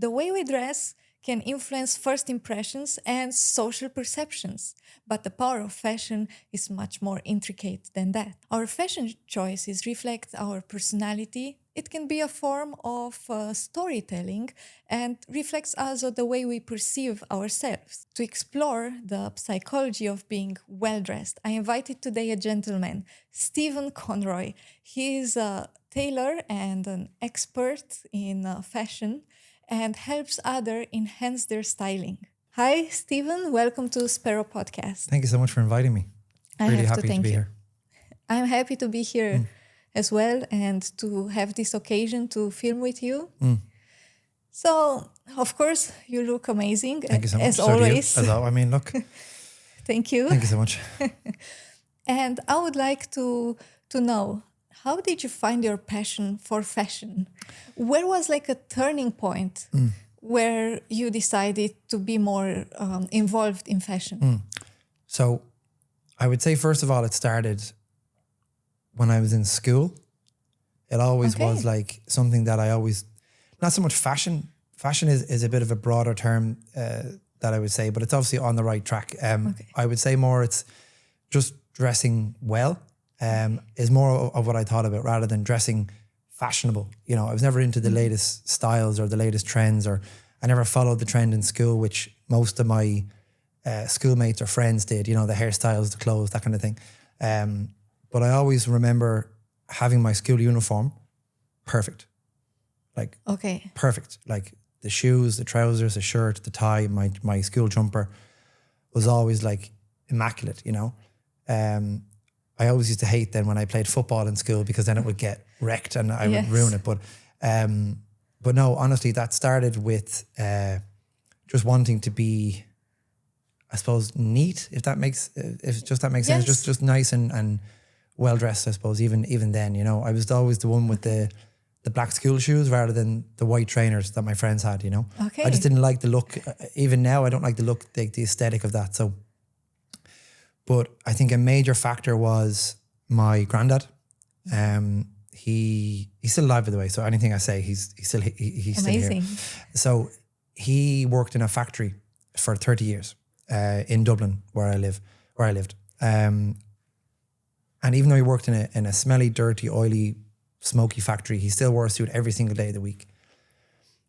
The way we dress can influence first impressions and social perceptions, but the power of fashion is much more intricate than that. Our fashion choices reflect our personality. It can be a form of storytelling and reflects also the way we perceive ourselves. To explore the psychology of being well dressed, I invited today a gentleman, Stephen Conroy. He is a tailor and an expert in fashion and helps others enhance their styling. Hi, Stephen. Welcome to Sparrow Podcast. Thank you so much for inviting me. Really happy to be here. I'm happy to be here as well and to have this occasion to film with you. So, of course, you look amazing. Thank you so much. As So always. do you. I mean, look. Thank you. Thank you so much. And I would like to know, how did you find your passion for fashion? Where was like a turning point where you decided to be more involved in fashion? So I would say, first of all, it started when I was in school. It always was like something that I always, not so much fashion. Fashion is a bit of a broader term that I would say, but it's obviously on the right track. I would say more it's just dressing well. Is more of what I thought about rather than dressing fashionable. You know, I was never into the latest styles or the latest trends, or I never followed the trend in school, which most of my schoolmates or friends did, you know, the hairstyles, the clothes, that kind of thing. But I always remember having my school uniform perfect. Like, perfect. Like the shoes, the trousers, the shirt, the tie, my school jumper was always like immaculate, you know. I always used to hate then when I played football in school because then it would get wrecked and I would ruin it. But no, honestly, that started with just wanting to be, I suppose, neat, if that makes sense. Just nice and well dressed, I suppose. Even then, you know, I was always the one with the black school shoes rather than the white trainers that my friends had. You know, I just didn't like the look. Even now, I don't like the look, the aesthetic of that. So. But I think a major factor was my granddad. He's still alive, by the way. So anything I say, he's still here. So he worked in a factory for 30 years in Dublin, where I lived. And even though he worked in a smelly, dirty, oily, smoky factory, he still wore a suit every single day of the week.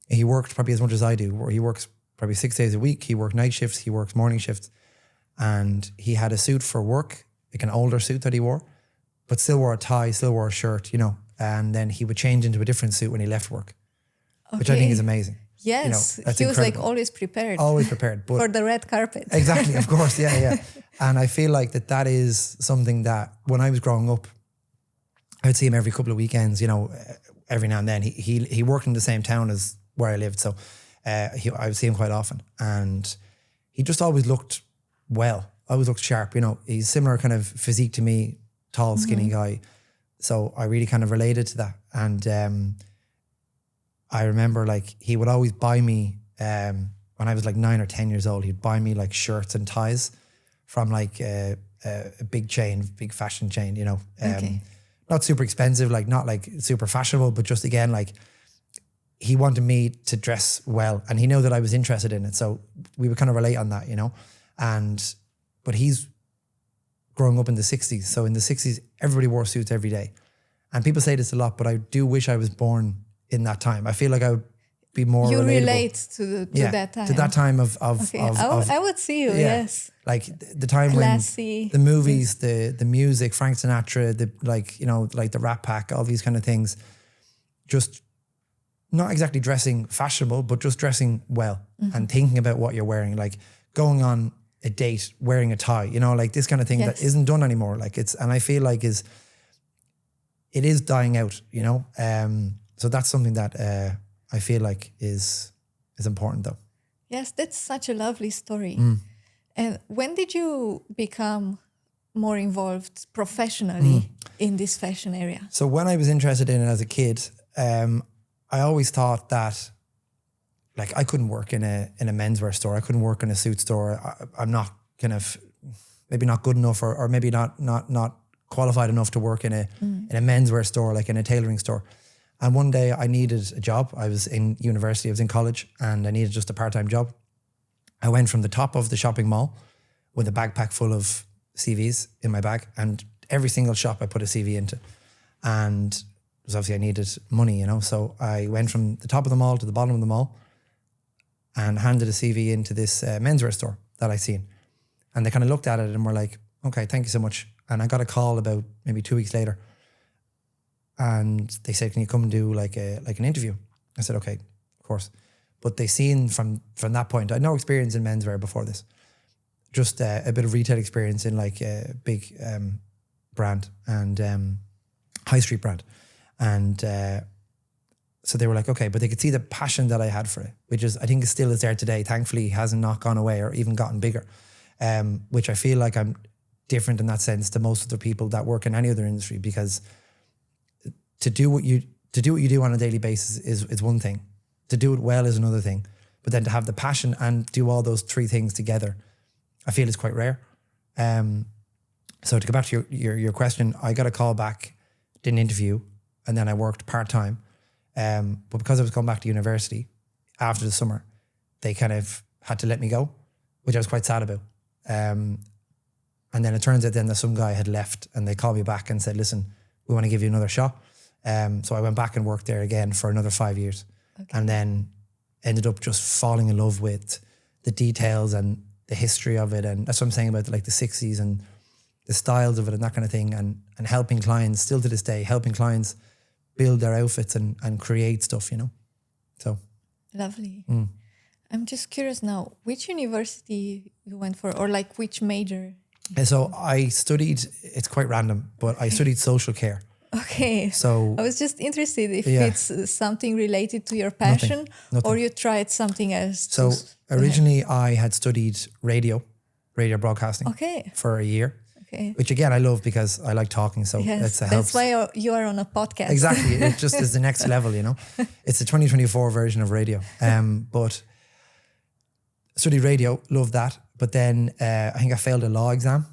He worked probably as much as I do. He works probably 6 days a week. He worked night shifts. He works morning shifts. And he had a suit for work, like an older suit that he wore, but still wore a tie, still wore a shirt, you know. And then he would change into a different suit when he left work, which I think is amazing. Yes, you know, he was like always prepared. Always prepared. But for the red carpet. Exactly, of course, yeah. And I feel like that is something that when I was growing up, I'd see him every couple of weekends, you know, every now and then. He worked in the same town as where I lived, so I would see him quite often. And he just always looked always looked sharp, you know. He's similar kind of physique to me, tall, skinny guy. So I really kind of related to that. And I remember like he would always buy me, when I was like 9 or 10 years old, he'd buy me like shirts and ties from like a big chain, big fashion chain, you know. Not super expensive, like not like super fashionable, but just again, like he wanted me to dress well and he knew that I was interested in it. So we would kind of relate on that, you know. But he's growing up in the 60s. So in the 60s, everybody wore suits every day. And people say this a lot, but I do wish I was born in that time. I feel like I would be more relatable. You relate to that time. To that time of I would see you, yes. Like the time classy. When the movies, the music, Frank Sinatra, the Rat Pack, all these kind of things, just not exactly dressing fashionable, but just dressing well and thinking about what you're wearing, like going on a date wearing a tie, you know, like this kind of thing that isn't done anymore. Like and I feel like it is dying out, you know. So that's something that I feel like is important though. Yes, that's such a lovely story. And when did you become more involved professionally in this fashion area? So when I was interested in it as a kid, I always thought that like I couldn't work in a menswear store. I couldn't work in a suit store. I'm not kind of maybe not good enough or maybe not qualified enough to work in a menswear store, like in a tailoring store. And one day I needed a job. I was in university, I was in college, and I needed just a part-time job. I went from the top of the shopping mall with a backpack full of CVs in my bag, and every single shop I put a CV into. And it was obviously I needed money, you know. So I went from the top of the mall to the bottom of the mall and handed a CV into this menswear store that I seen. And they kind of looked at it and were like, okay, thank you so much. And I got a call about maybe 2 weeks later. And they said, can you come and do like an interview? I said, okay, of course. But they seen from that point, I had no experience in menswear before this, just a bit of retail experience in like a big brand and high street brand. And so they were like, okay, but they could see the passion that I had for it, which is, I think, still is there today. Thankfully, hasn't not gone away or even gotten bigger, which I feel like I'm different in that sense to most of the people that work in any other industry, because to do what you do on a daily basis is one thing. To do it well is another thing. But then to have the passion and do all those three things together, I feel is quite rare. So to go back to your question, I got a call back, did an interview, and then I worked part-time. But because I was going back to university after the summer, they kind of had to let me go, which I was quite sad about. And then it turns out then that some guy had left, and they called me back and said, listen, we want to give you another shot. So I went back and worked there again for another 5 years. Okay. And then ended up just falling in love with the details and the history of it. And that's what I'm saying about like the 60s and the styles of it and that kind of thing. And helping clients, still to this day, helping clients build their outfits and create stuff, you know. So lovely. I'm just curious now, which university you went for, or like which major? So I studied, it's quite random, but I studied social care. Okay. So I was just interested if it's something related to your passion. Nothing. Or you tried something else. So originally I had studied radio broadcasting for a year. Okay. Which again I love because I like talking, so that's why you are on a podcast. Exactly, it just is the next level, you know. It's the 2024 version of radio. But studied radio, loved that. But then I think I failed a law exam,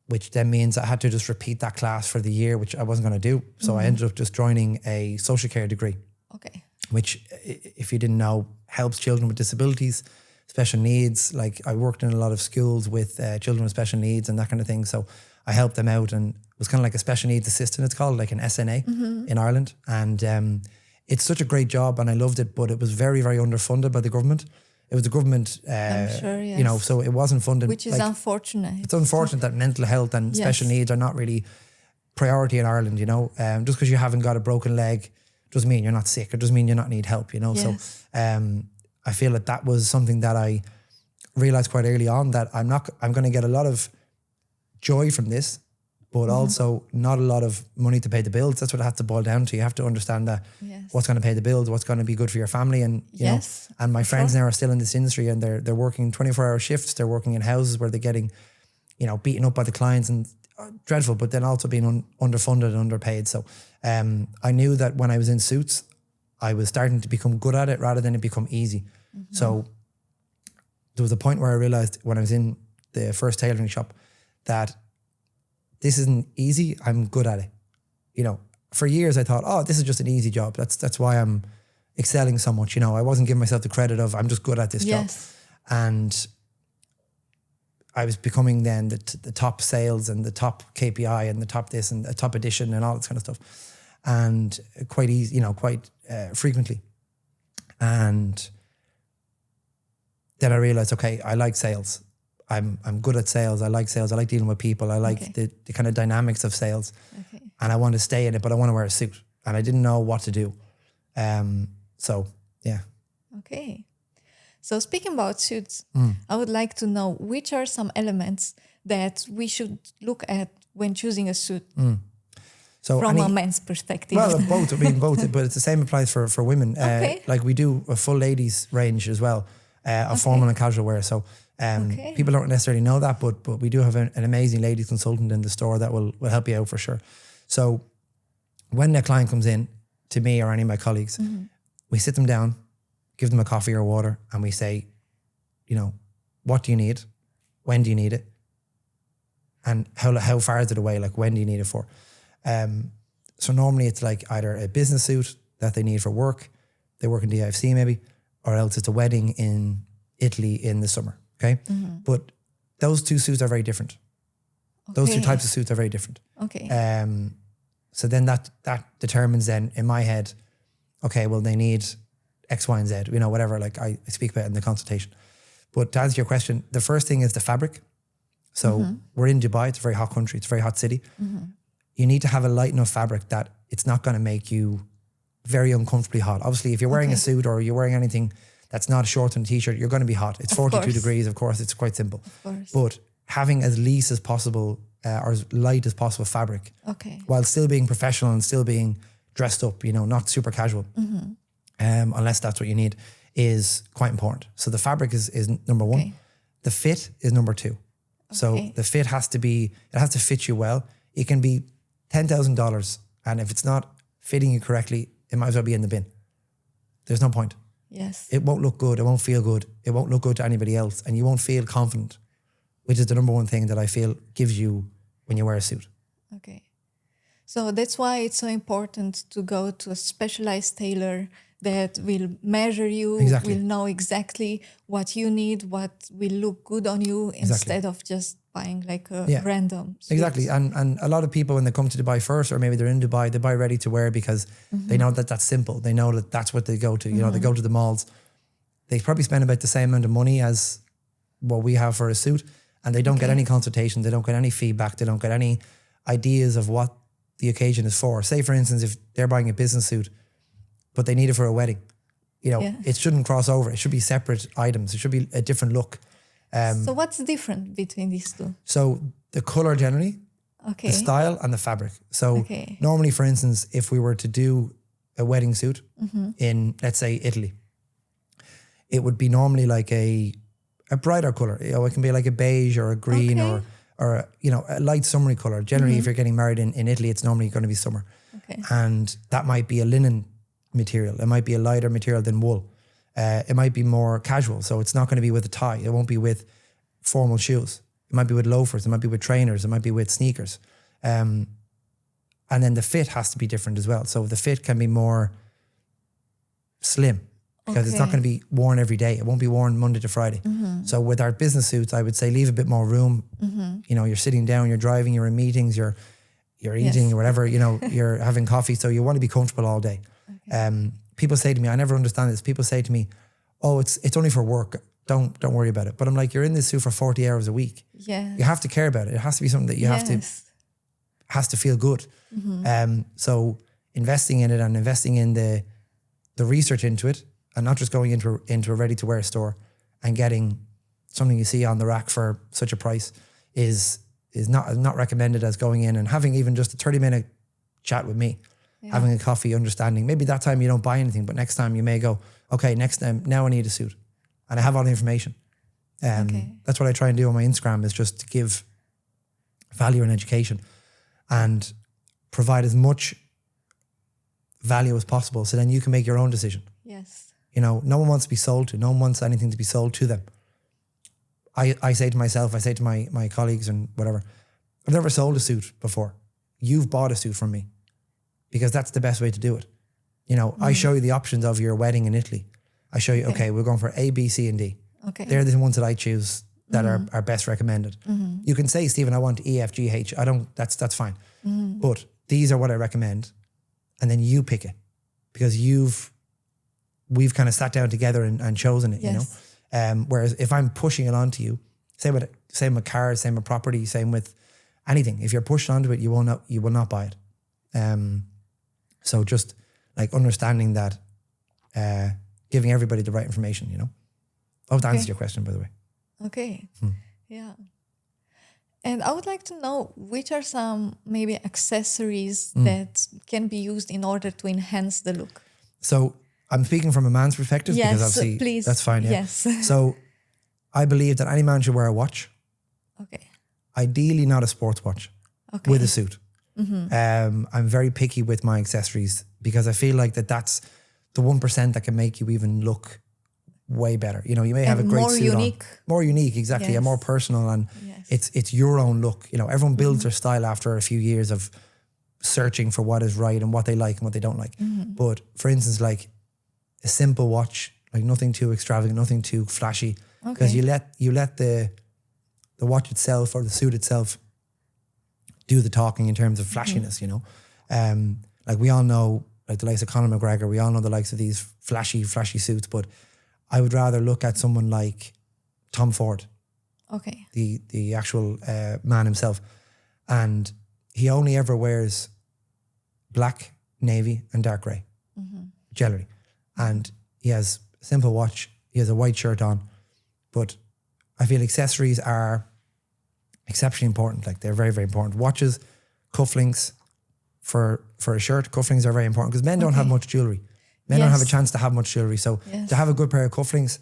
which then means I had to just repeat that class for the year, which I wasn't going to do. So I ended up just joining a social care degree. Okay. Which, if you didn't know, helps children with disabilities, special needs. Like I worked in a lot of schools with children with special needs and that kind of thing. So I helped them out, and it was kind of like a special needs assistant, it's called, like an SNA in Ireland. And it's such a great job and I loved it, but it was very, very underfunded by the government. It was the government, I'm sure, yes. You know, so it wasn't funded. Which is unfortunate. It's unfortunate that mental health and special needs are not really priority in Ireland, you know. Just because you haven't got a broken leg doesn't mean you're not sick, or doesn't mean you're not need help, you know. Yes. So I feel that was something that I realized quite early on, that I'm going to get a lot of joy from this, but also not a lot of money to pay the bills. That's what it has to boil down to. You have to understand that what's going to pay the bills, what's going to be good for your family. And you know, and my friends now are still in this industry, and they're working 24-hour shifts. They're working in houses where they're getting, you know, beaten up by the clients, and dreadful, but then also being underfunded and underpaid. So I knew that when I was in suits, I was starting to become good at it rather than it become easy. So there was a point where I realized when I was in the first tailoring shop that this isn't easy, I'm good at it. You know, for years I thought, oh, this is just an easy job. That's why I'm excelling so much. You know, I wasn't giving myself the credit of I'm just good at this job. And I was becoming then the top sales and the top KPI and the top this and the top edition and all this kind of stuff. And quite easy, you know, quite frequently. And then I realized, okay, I like sales. I'm good at sales. I like sales. I like dealing with people. I like the kind of dynamics of sales. And I want to stay in it, but I want to wear a suit. And I didn't know what to do. So, yeah. Okay. So speaking about suits, I would like to know which are some elements that we should look at when choosing a suit so from a men's perspective. Well, both. I mean, both, but it's the same applies for women. Like we do a full ladies range as well, of formal and casual wear. So people don't necessarily know that, but we do have an amazing ladies consultant in the store that will help you out for sure. So when a client comes in to me or any of my colleagues, we sit them down, give them a coffee or water, and we say, you know, what do you need? When do you need it? And how far is it away? Like, when do you need it for? So normally it's like either a business suit, that they need for work. They work in DIFC maybe, or else it's a wedding in Italy in the summer. Okay. But those two suits are very different. Those two types of suits are very different. Okay. So then that determines then in my head, okay, well, they need X, Y, and Z, you know, whatever, like I speak about in the consultation. But to answer your question, the first thing is the fabric. So we're in Dubai, it's a very hot country, it's a very hot city. You need to have a light enough fabric that it's not going to make you very uncomfortably hot. Obviously, if you're wearing a suit or you're wearing anything that's not a short and a t-shirt, you're going to be hot. It's 42 degrees, of course, it's quite simple. But having as least as possible or as light as possible fabric, while still being professional and still being dressed up, you know, not super casual, unless that's what you need, is quite important. So the fabric is number one. The fit is number two. So the fit has to fit you well. It can be $10,000, and if it's not fitting you correctly, it might as well be in the bin. There's no point. Yes. It won't look good. It won't feel good. It won't look good to anybody else, and you won't feel confident, which is the number one thing that I feel gives you when you wear a suit. Okay. So that's why it's so important to go to a specialized tailor that will measure you, will know exactly what you need, what will look good on you, instead of just buying like a random suit. Exactly. And a lot of people, when they come to Dubai first, or maybe they're in Dubai, they buy ready to wear because they know that that's simple. They know that that's what they go to. You know, they go to the malls. They probably spend about the same amount of money as what we have for a suit, and they don't get any consultation. They don't get any feedback. They don't get any ideas of what the occasion is for. Say, for instance, if they're buying a business suit, but they need it for a wedding, you know, it shouldn't cross over. It should be separate items. It should be a different look. So what's different between these two? So the color generally, the style, and the fabric. So normally, for instance, if we were to do a wedding suit in, let's say, Italy, it would be normally like a brighter color. You know, it can be like a beige or a green or you know, a light summery color. Generally, if you're getting married in Italy, it's normally going to be summer. And that might be a linen material. It might be a lighter material than wool. It might be more casual. So it's not going to be with a tie. It won't be with formal shoes. It might be with loafers. It might be with trainers. It might be with sneakers. And then the fit has to be different as well. So the fit can be more slim because it's not going to be worn every day. It won't be worn Monday to Friday. So with our business suits, I would say leave a bit more room. You know, you're sitting down, you're driving, you're in meetings, you're eating or whatever, you know, you're having coffee. So you want to be comfortable all day. People say to me, I never understand this. People say to me, oh, it's only for work. Don't worry about it. But I'm like, you're in this suit for 40 hours a week. You have to care about it. It has to be something that you has to feel good. So investing in it and investing in the research into it, and not just going into a ready to wear store and getting something you see on the rack for such a price is not recommended as going in and having even just a 30-minute chat with me. Having a coffee, understanding. Maybe that time you don't buy anything, but next time you may go, okay, next time, now I need a suit. And I have all the information. That's what I try and do on my Instagram, is just to give value and education and provide as much value as possible, so then you can make your own decision. You know, no one wants to be sold to. No one wants anything to be sold to them. I say to myself, I say to my colleagues and whatever, I've never sold a suit before. You've bought a suit from me. Because that's the best way to do it. You know, I show you the options of your wedding in Italy. I show you, okay, we're going for A, B, C, and D. They're the ones that I choose that are best recommended. You can say, Stephen, I want E, F, G, H. I don't, that's fine. But these are what I recommend. And then you pick it. Because we've kind of sat down together and chosen it, you know? Whereas if I'm pushing it onto you, same with cars, same with property, same with anything. If you're pushed onto it, you will not buy it. So just like understanding that, giving everybody the right information, you know. I hope that answers your question, by the way. Yeah. And I would like to know, which are some maybe accessories that can be used in order to enhance the look? So I'm speaking from a man's perspective, because obviously please. That's fine. Yeah. Yes. So I believe that any man should wear a watch. Ideally not a sports watch with a suit. I'm very picky with my accessories because I feel like that's the 1% that can make you even look way better. You know, you may have a great suit on. More unique, exactly. And more personal, and it's your own look. You know, everyone builds their style after a few years of searching for what is right and what they like and what they don't like. But for instance, like a simple watch, like nothing too extravagant, nothing too flashy, because you let the watch itself or the suit itself do the talking in terms of flashiness, you know. Like we all know, like the likes of Conor McGregor, we all know the likes of these flashy suits, but I would rather look at someone like Tom Ford, the actual man himself, and he only ever wears black, navy, and dark grey, generally, and he has a simple watch. He has a white shirt on, but I feel accessories are exceptionally important. Like they're very, very important. Watches, cufflinks for a shirt. Cufflinks are very important because men don't have much jewelry. Men don't have a chance to have much jewelry. So to have a good pair of cufflinks,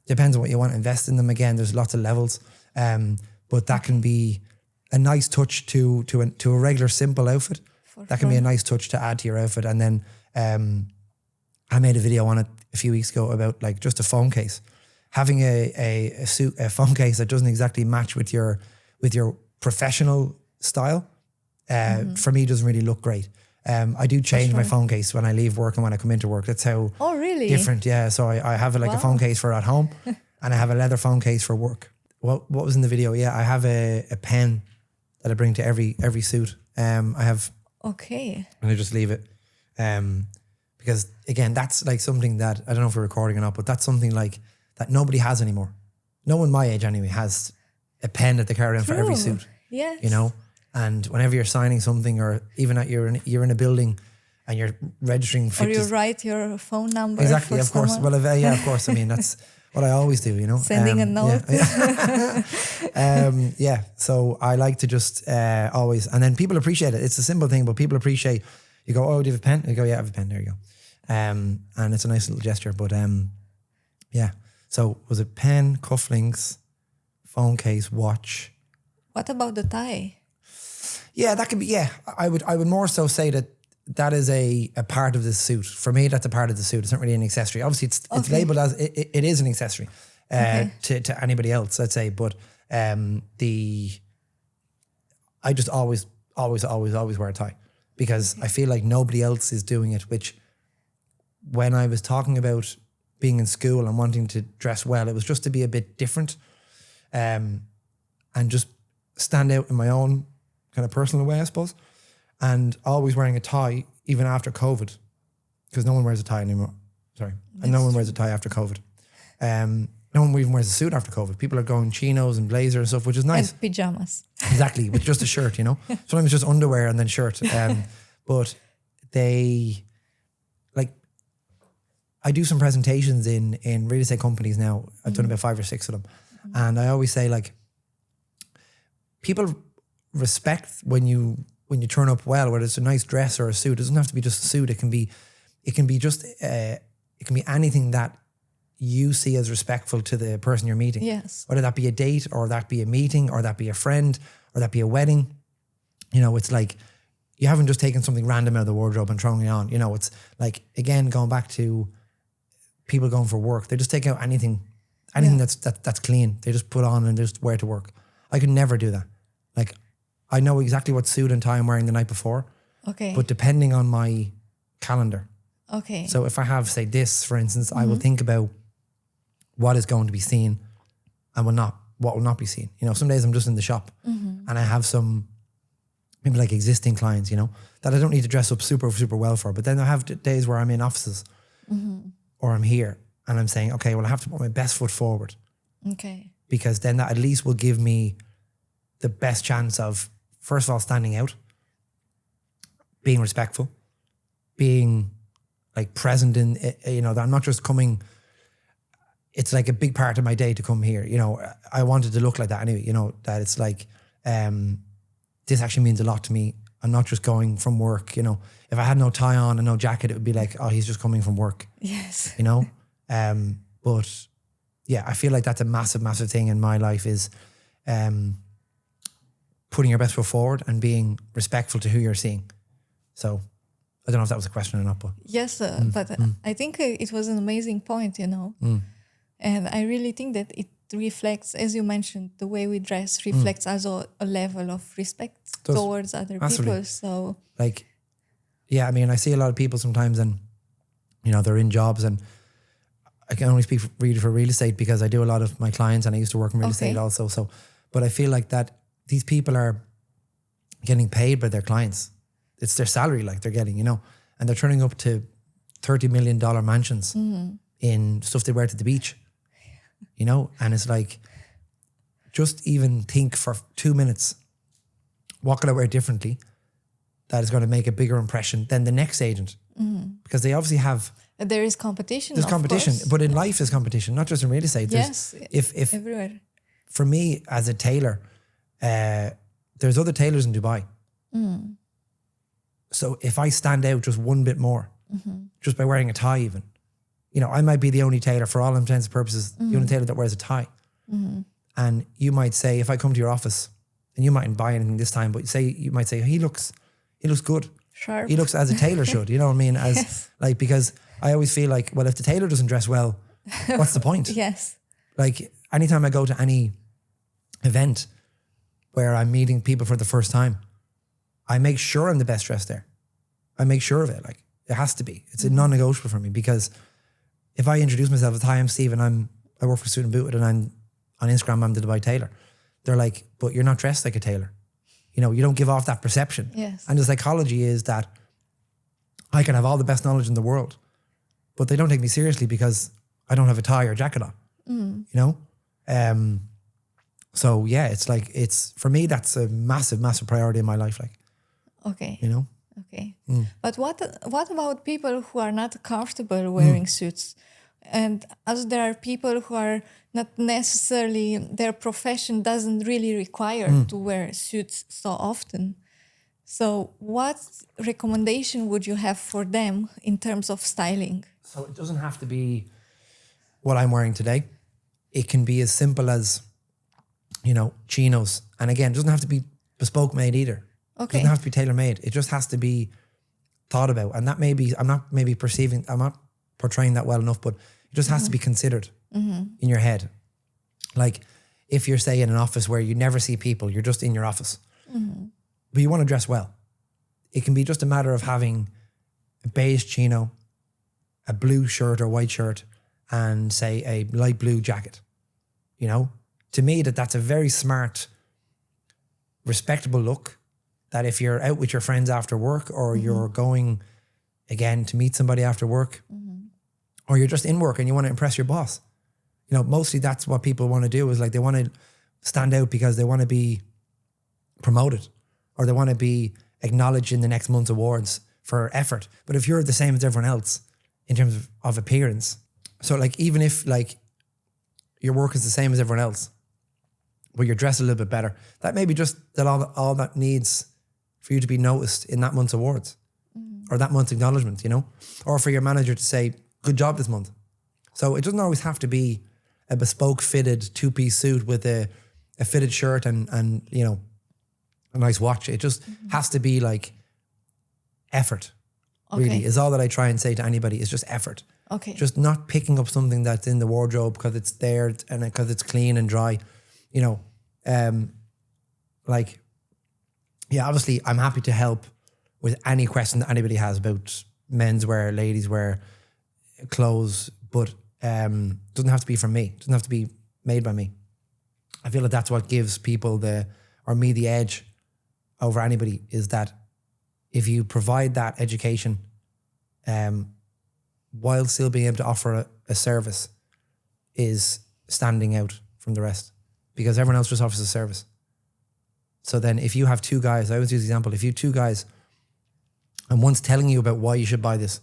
depends on what you want to invest in them. Again, there's lots of levels, but that can be a nice touch to a regular simple outfit. That can be a nice touch to add to your outfit. And then I made a video on it a few weeks ago about like just a phone case. Having a phone case that doesn't exactly match with your professional style, for me doesn't really look great. I do change my phone case when I leave work and when I come into work. That's how different, yeah. So I have a phone case for at home and I have a leather phone case for work. What was in the video? Yeah, I have a pen that I bring to every suit. I have... Okay. And I just leave it. Because again, that's like something that, I don't know if we're recording or not, but that's something like that nobody has anymore. No one my age anyway has a pen that they carry around for every suit. Yes. You know? And whenever you're signing something or even you're in a building and you're registering... Or you write your phone number. Exactly, of course. Someone. Well, yeah, of course. I mean, that's what I always do, you know. Sending a note. Yeah. So I like to just always, and then people appreciate it. It's a simple thing, but people appreciate, you go, oh, do you have a pen? You go, yeah, I have a pen. There you go. And it's a nice little gesture, but yeah. So was it pen, cufflinks, phone case, watch? What about the tie? Yeah, that could be, yeah. I would more so say that is a part of the suit. For me, that's a part of the suit. It's not really an accessory. Obviously, it's labeled as, it is an accessory to anybody else, let's say. But I just always wear a tie because I feel like nobody else is doing it, which when I was talking about being in school and wanting to dress well, it was just to be a bit different and just stand out in my own kind of personal way, I suppose. And always wearing a tie, even after COVID, because no one wears a tie anymore. Sorry. And no one wears a tie after COVID. No one even wears a suit after COVID. People are going chinos and blazers and stuff, which is nice. And pajamas. Exactly, with just a shirt, you know. Sometimes just underwear and then shirt. But they, like, I do some presentations in real estate companies now. I've done about 5 or 6 of them. And I always say, like, people respect when you turn up well, whether it's a nice dress or a suit. It doesn't have to be just a suit. It can be just it can be anything that you see as respectful to the person you're meeting. Yes. Whether that be a date or that be a meeting or that be a friend or that be a wedding. You know, it's like you haven't just taken something random out of the wardrobe and thrown it on. You know, it's like, again, going back to people going for work, they just take out anything that's clean. They just put on and just wear it to work. I could never do that. Like, I know exactly what suit and tie I'm wearing the night before. Okay. But depending on my calendar. Okay. So if I have, say, this, for instance, I will think about what is going to be seen and what will not be seen. You know, some days I'm just in the shop and I have some, maybe like existing clients, you know, that I don't need to dress up super, super well for. But then I have days where I'm in offices or I'm here and I'm saying, okay, well, I have to put my best foot forward. Okay. Because then that at least will give me the best chance of, first of all, standing out, being respectful, being like present in, you know, that I'm not just coming, it's like a big part of my day to come here. You know, I wanted to look like that anyway, you know, that it's like, this actually means a lot to me. I'm not just going from work, you know. If I had no tie on and no jacket, it would be like, oh, he's just coming from work. Yes. You know? But yeah, I feel like that's a massive, massive thing in my life is putting your best foot forward and being respectful to who you're seeing. So I don't know if that was a question or not, but yes, but I think it was an amazing point, you know. And I really think that reflects, as you mentioned, the way we dress reflects also a level of respect towards other people. So, like, yeah, I mean, I see a lot of people sometimes, and they're in jobs, and I can only speak really for real estate because I do a lot of my clients, and I used to work in real estate also. So, but I feel like that these people are getting paid by their clients. It's their salary, like they're getting, and they're turning up to $30 million mansions in stuff they wear to the beach, and it's like, just even think for 2 minutes, what could I wear differently that is going to make a bigger impression than the next agent? Because they obviously have... There is competition. There's competition, course. but in life there's competition, not just in real estate. Yes, if everywhere. For me as a tailor, there's other tailors in Dubai. So if I stand out just one bit more, just by wearing a tie even, I might be the only tailor, for all intents and purposes, the only tailor that wears a tie. And you might say, if I come to your office, and you mightn't buy anything this time, but you might say, he looks good. Sharp. He looks as a tailor should, you know what I mean? As yes. Like, because I always feel like, well, if the tailor doesn't dress well, what's the point? Yes. Like, anytime I go to any event where I'm meeting people for the first time, I make sure I'm the best dressed there. I make sure of it. Like, it has to be. It's a non-negotiable for me, because if I introduce myself as, hi, I'm Steve, and I work for Student Booted, and I'm on Instagram, I'm the Dubai tailor. They're like, but you're not dressed like a tailor. You don't give off that perception. Yes. And the psychology is that I can have all the best knowledge in the world, but they don't take me seriously because I don't have a tie or jacket on. So yeah, it's like, for me, that's a massive, massive priority in my life. Like, okay. Okay. But what about people who are not comfortable wearing suits? And as there are people who are not necessarily, their profession doesn't really require to wear suits so often. So what recommendation would you have for them in terms of styling? So it doesn't have to be what I'm wearing today. It can be as simple as, chinos. And again, it doesn't have to be bespoke made either. Okay. It doesn't have to be tailor made. It just has to be thought about. And that I'm not portraying that well enough, but it just has to be considered in your head. Like, if you're, say, in an office where you never see people, you're just in your office, but you want to dress well. It can be just a matter of having a beige chino, a blue shirt or white shirt, and, say, a light blue jacket. To me, that's a very smart, respectable look, that if you're out with your friends after work, or you're going, again, to meet somebody after work, or you're just in work and you want to impress your boss. Mostly that's what people want to do, is like, they want to stand out because they want to be promoted, or they want to be acknowledged in the next month's awards for effort. But if you're the same as everyone else in terms of appearance, so like, even if like your work is the same as everyone else, but you're dressed a little bit better, that may be just that all that needs for you to be noticed in that month's awards, or that month's acknowledgement, or for your manager to say, good job this month. So it doesn't always have to be a bespoke fitted 2-piece suit with a fitted shirt and a nice watch. It just has to be like effort, really, is all that I try and say to anybody, is just effort. Okay. Just not picking up something that's in the wardrobe because it's there and because it's clean and dry, like, yeah, obviously I'm happy to help with any question that anybody has about menswear, ladies wear, clothes, but doesn't have to be from me. It doesn't have to be made by me. I feel like that's what gives people the edge over anybody, is that if you provide that education, while still being able to offer a service, is standing out from the rest, because everyone else just offers a service. So then if you have two guys, I always use the example, if you have two guys and one's telling you about why you should buy this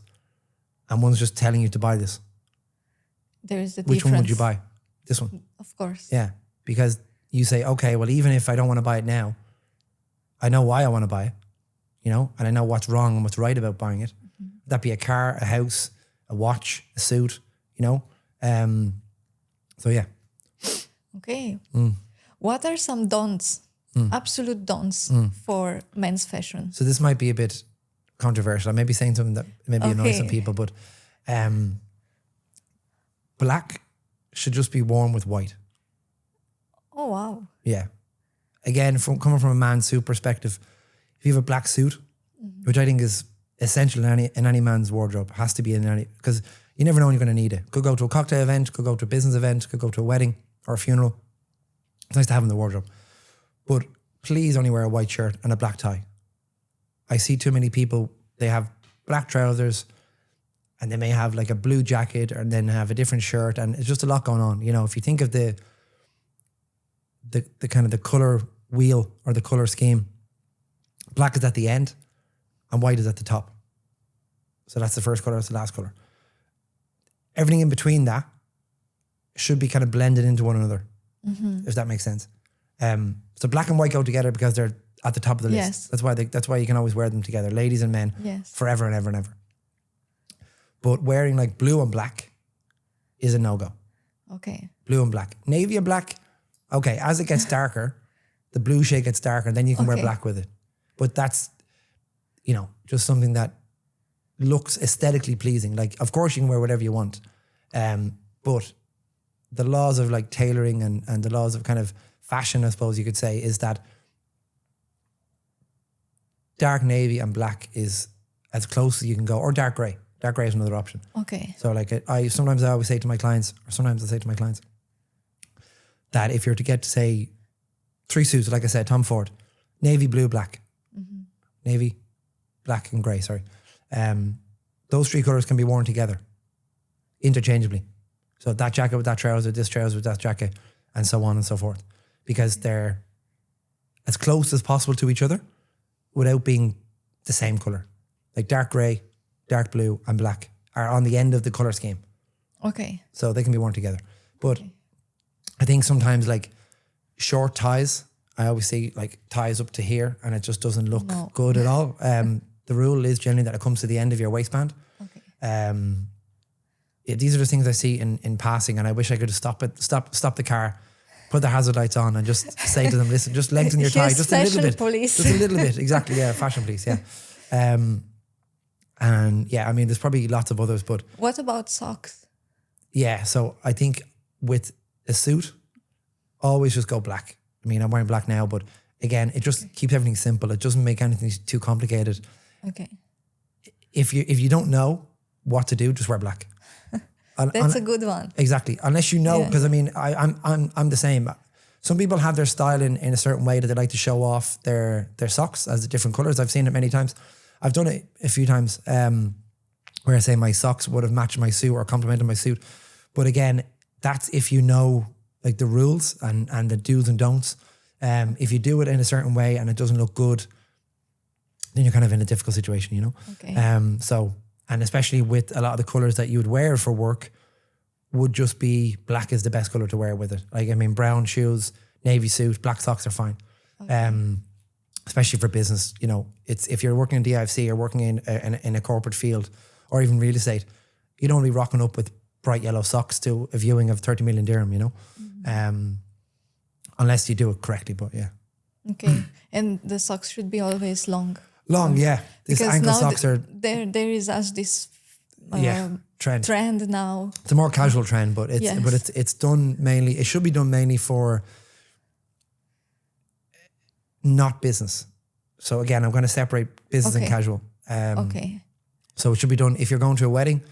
and one's just telling you to buy this, there is the which difference. one would you buy? This one. Of course. Yeah, because you say, okay, well, even if I don't want to buy it now, I know why I want to buy it, and I know what's wrong and what's right about buying it. That be a car, a house, a watch, a suit, So yeah. Okay. What are some don'ts, absolute don'ts for men's fashion? So this might be a bit controversial. I may be saying something that maybe annoys some people, but black should just be worn with white. Yeah. Again, coming from a man's suit perspective, if you have a black suit, which I think is essential in any man's wardrobe, has to be in any, because you never know when you're going to need it. Could go to a cocktail event, could go to a business event, could go to a wedding or a funeral. It's nice to have in the wardrobe. But please only wear a white shirt and a black tie. I see too many people, they have black trousers and they may have like a blue jacket and then have a different shirt, and it's just a lot going on. You know, if you think of the kind of the colour wheel or the colour scheme, black is at the end and white is at the top. So that's the first colour, that's the last colour. Everything in between that should be kind of blended into one another, if that makes sense. So black and white go together because they're at the top of the list. Yes. That's why you can always wear them together, ladies and men, forever and ever and ever. But wearing like blue and black is a no-go. Okay. Blue and black. Navy and black, okay, as it gets darker, the blue shade gets darker, and then you can wear black with it. But that's, you know, just something that looks aesthetically pleasing. Like, of course you can wear whatever you want. But the laws of like tailoring and the laws of kind of fashion, I suppose you could say, is that dark navy and black is as close as you can go, or dark grey. Dark grey is another option. Okay. So like sometimes I always say to my clients, that if you're to get, say, 3 suits, like I said, Tom Ford, navy, blue, black, navy, black and grey, sorry. Those 3 colours can be worn together interchangeably. So that jacket with that trouser, this trouser with that jacket, and so on and so forth, because they're as close as possible to each other without being the same colour. Like dark grey, dark blue and black are on the end of the colour scheme. Okay. So they can be worn together. But I think sometimes like short ties, I always see like ties up to here and it just doesn't look good at all. The rule is generally that it comes to the end of your waistband. Okay. These are the things I see in passing, and I wish I could stop the car, put the hazard lights on and just say to them, listen, just lengthen your tie just a little bit. Police. Just a little bit, exactly, yeah, fashion police, yeah. And yeah, I mean, there's probably lots of others, but... What about socks? Yeah, so I think with a suit, always just go black. I mean, I'm wearing black now, but again, it just keeps everything simple. It doesn't make anything too complicated. Okay. If you don't know what to do, just wear black. That's a good one. Exactly. Unless you know, because I mean, I'm the same. Some people have their style in a certain way that they like to show off their socks as the different colours. I've seen it many times. I've done it a few times where I say my socks would have matched my suit or complemented my suit. But again, that's if you know like the rules and the do's and don'ts. If you do it in a certain way and it doesn't look good, then you're kind of in a difficult situation, you know? Okay. And especially with a lot of the colours that you would wear for work would just be black is the best colour to wear with it. Like, I mean, brown shoes, navy suit, black socks are fine. Okay. Especially for business, you know, it's if you're working in DIFC or working in a corporate field or even real estate, you don't be rocking up with bright yellow socks to a viewing of 30 million dirham, you know, unless you do it correctly, but yeah. Okay. And the socks should be always long. Long, yeah. These ankle socks are... There is as this trend now. It's a more casual trend, but it's done mainly... It should be done mainly for not business. So again, I'm going to separate business and casual. Okay. So it should be done... If you're going to a wedding,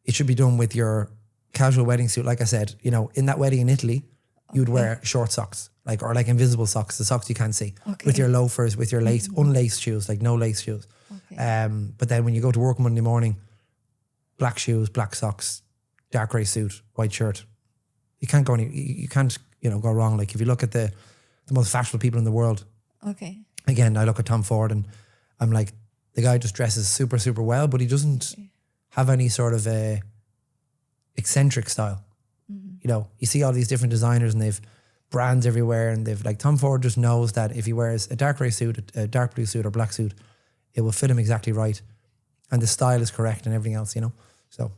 it should be done with your casual wedding suit. Like I said, you know, in that wedding in Italy, you'd wear short socks. Or like invisible socks, the socks you can't see, with your loafers, with your unlaced shoes, like no lace shoes. Okay. But then when you go to work Monday morning, black shoes, black socks, dark grey suit, white shirt. You can't go wrong. Like if you look at the most fashionable people in the world. Okay. Again, I look at Tom Ford and I'm like, the guy just dresses super, super well, but he doesn't have any sort of a eccentric style. Mm-hmm. You know, you see all these different designers and they've brands everywhere, and they've like Tom Ford just knows that if he wears a dark grey suit, a dark blue suit or black suit, it will fit him exactly right, and the style is correct and everything else, you know. So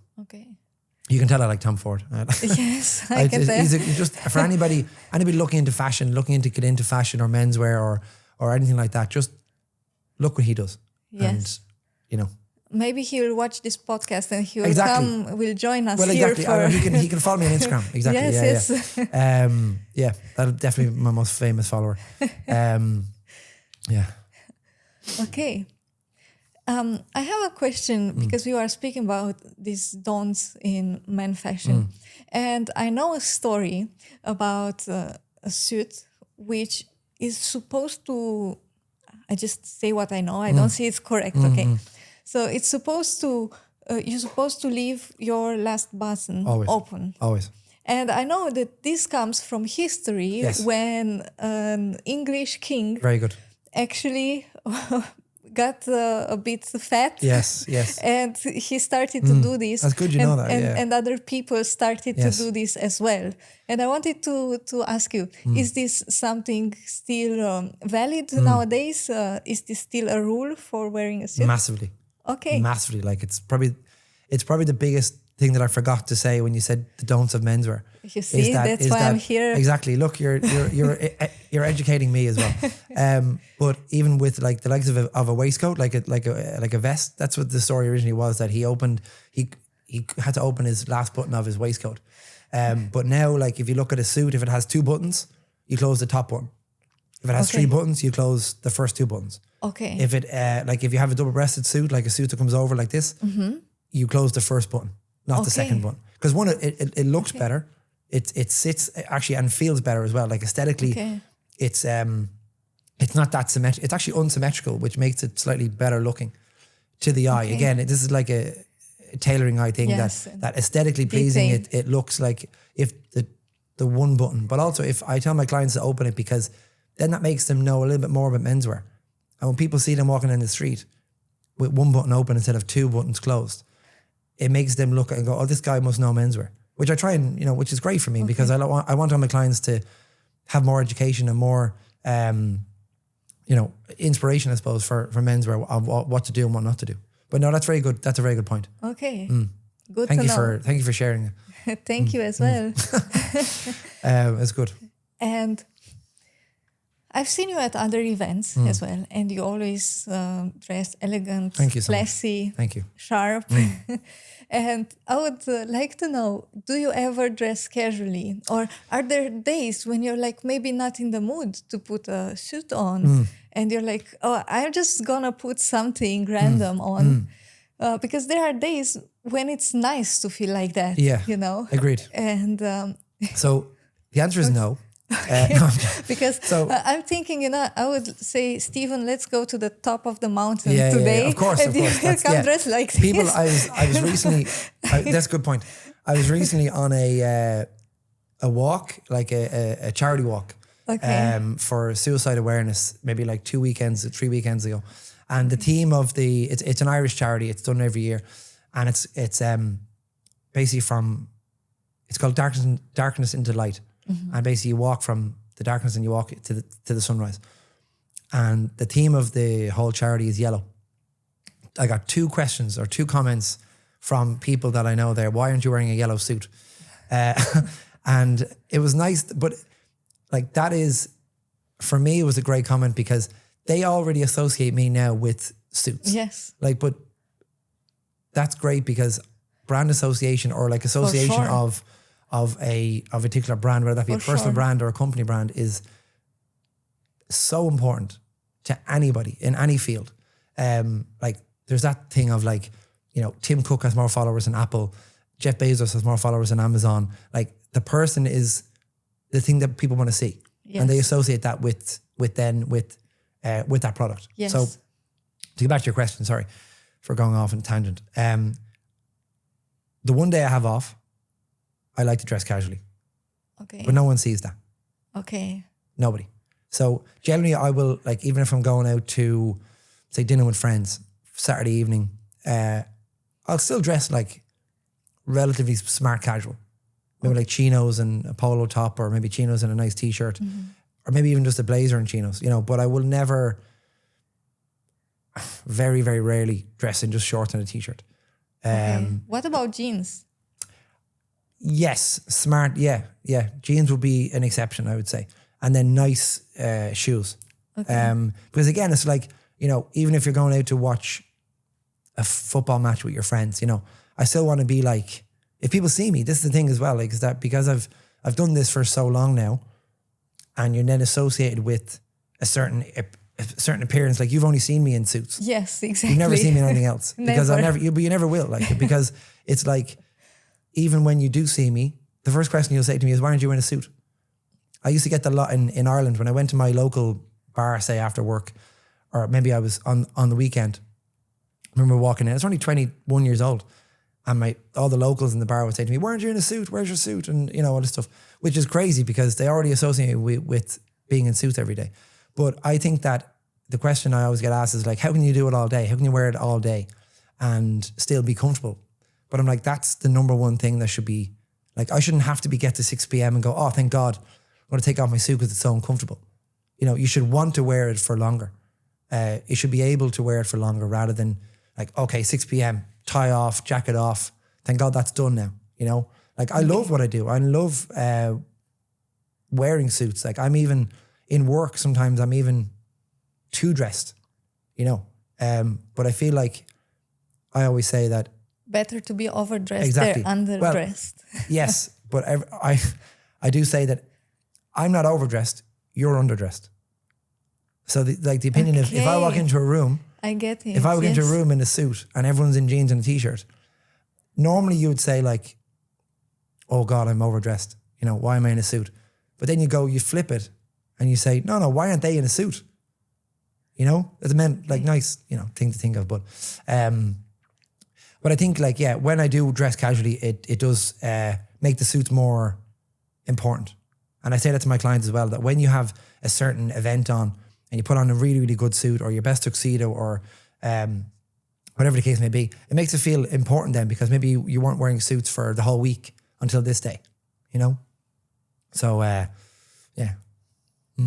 you can tell I like Tom Ford. Yes, I get that. He's just for anybody looking into fashion, looking to get into fashion or menswear or anything like that. Just look what he does, and you know. maybe he will watch this podcast and he will Exactly. will join us Well, here exactly. for. He can follow me on Instagram. Exactly. Yes, Yeah. Yeah. That'll definitely be my most famous follower. Yeah. Okay. I have a question because we were speaking about these don'ts in men fashion. And I know a story about a suit which is supposed to, I just say what I know, I don't say it's correct, okay? So it's supposed to, you're supposed to leave your last button Always. open. Always. And I know that this comes from history Yes. when an English king Very good. actually got a bit fat. Yes. Yes. And he started to do this. That's good you know that, yeah. And other people started Yes. to do this as well. And I wanted to ask you, is this something still valid nowadays? Is this still a rule for wearing a suit? Massively. Okay. Massively. Like it's probably the biggest thing that I forgot to say when you said the don'ts of menswear. You see, that's why I'm here. Exactly. Look, you're educating me as well. But even with like the likes of a waistcoat, like a vest, that's what the story originally was. That he had to open his last button of his waistcoat. But now, like if you look at a suit, if it has 2 buttons, you close the top one. If it has 3 buttons, you close the first 2 buttons. Okay. If it if you have a double-breasted suit, like a suit that comes over like this, you close the first button, not the second button. Because one, it looks better. It sits actually and feels better as well. Like aesthetically, it's not that symmetrical. It's actually unsymmetrical, which makes it slightly better looking to the eye. Again, this is like a tailoring eye thing that aesthetically pleasing. It looks like if the one button, but also if I tell my clients to open it, because then that makes them know a little bit more about menswear. And when people see them walking in the street with 1 button open instead of 2 buttons closed, it makes them look and go, oh, this guy must know menswear. Which I try and, which is great for me because I want all my clients to have more education and more, inspiration, I suppose, for menswear of what to do and what not to do. But no, that's very good. That's a very good point. Okay. Good Thank to know. Thank you for sharing it. Thank you as well. It's good. And I've seen you at other events as well, and you always dress elegant, Thank you so much. classy, Thank you. sharp. And I would like to know, do you ever dress casually? Or are there days when you're like maybe not in the mood to put a suit on and you're like, oh, I'm just gonna put something random on? Because there are days when it's nice to feel like that, Yeah, agreed. And so the answer is no. because I'm thinking, I would say, Stephen, let's go to the top of the mountain today. Yeah, of course. And you come dressed like this. People, I was recently, that's a good point. I was recently on a walk, like a charity walk, for suicide awareness, maybe like 3 weekends ago. And the theme of it's an Irish charity. It's done every year. And it's basically it's called Darkness into Light. And basically you walk from the darkness and you walk to the sunrise. And the theme of the whole charity is yellow. I got 2 questions or 2 comments from people that I know there. Why aren't you wearing a yellow suit? And it was nice, but like that is, for me, it was a great comment because they already associate me now with suits. Yes. Like, but that's great because brand association or like association of a particular brand, whether that be a personal brand or a company brand, is so important to anybody in any field. Like there's that thing of like, Tim Cook has more followers than Apple, Jeff Bezos has more followers than Amazon. Like the person is the thing that people want to see, and they associate that with that product. Yes. So to get back to your question, sorry for going off on a tangent. The one day I have off, I like to dress casually. Okay. But no one sees that. Okay. Nobody. So generally I will, like, even if I'm going out to, say, dinner with friends, Saturday evening, I'll still dress like relatively smart casual. Maybe like chinos and a polo top, or maybe chinos and a nice t-shirt, or maybe even just a blazer and chinos, but I will never, very, very rarely dress in just shorts and a t-shirt. What about jeans? Yes, smart. Yeah. Jeans would be an exception, I would say. And then nice shoes. Because again, it's like, even if you're going out to watch a football match with your friends, you know. I still want to be like, if people see me, this is the thing as well, like, is that because I've done this for so long now, and you're then associated with a certain appearance, like you've only seen me in suits. Yes, exactly. You've never seen me in anything else. Because you never will, like, because it's like, even when you do see me, the first question you'll say to me is, why aren't you in a suit? I used to get that a lot in Ireland when I went to my local bar, say after work, or maybe I was on the weekend. I remember walking in, I was only 21 years old, and all the locals in the bar would say to me, why aren't you in a suit? Where's your suit? And you know, all this stuff, which is crazy because they already associate with being in suits every day. But I think that the question I always get asked is like, how can you do it all day? How can you wear it all day and still be comfortable? But I'm like, that's the number one thing that should be, like, I shouldn't have to get to 6 p.m. and go, oh, thank God, I'm going to take off my suit because it's so uncomfortable. You know, you should want to wear it for longer. You should be able to wear it for longer rather than like, okay, 6 p.m., tie off, jacket off. Thank God that's done now, you know? Like, I love what I do. I love wearing suits. Like, I'm even in work, sometimes I'm even too dressed, you know? But I feel like I always say that better to be overdressed than underdressed. Well, yes, but I do say that I'm not overdressed, you're underdressed. So the opinion of, if I walk into a room, I get it. If I walk into a room in a suit and everyone's in jeans and a t-shirt, normally you would say like, oh God, I'm overdressed. You know, why am I in a suit? But then you flip it and you say, no, why aren't they in a suit? You know, it's meant like nice, you know, thing to think of. But I think like, yeah, when I do dress casually, it does make the suits more important. And I say that to my clients as well, that when you have a certain event on and you put on a really, really good suit or your best tuxedo or whatever the case may be, it makes it feel important then because maybe you weren't wearing suits for the whole week until this day, you know? So, yeah.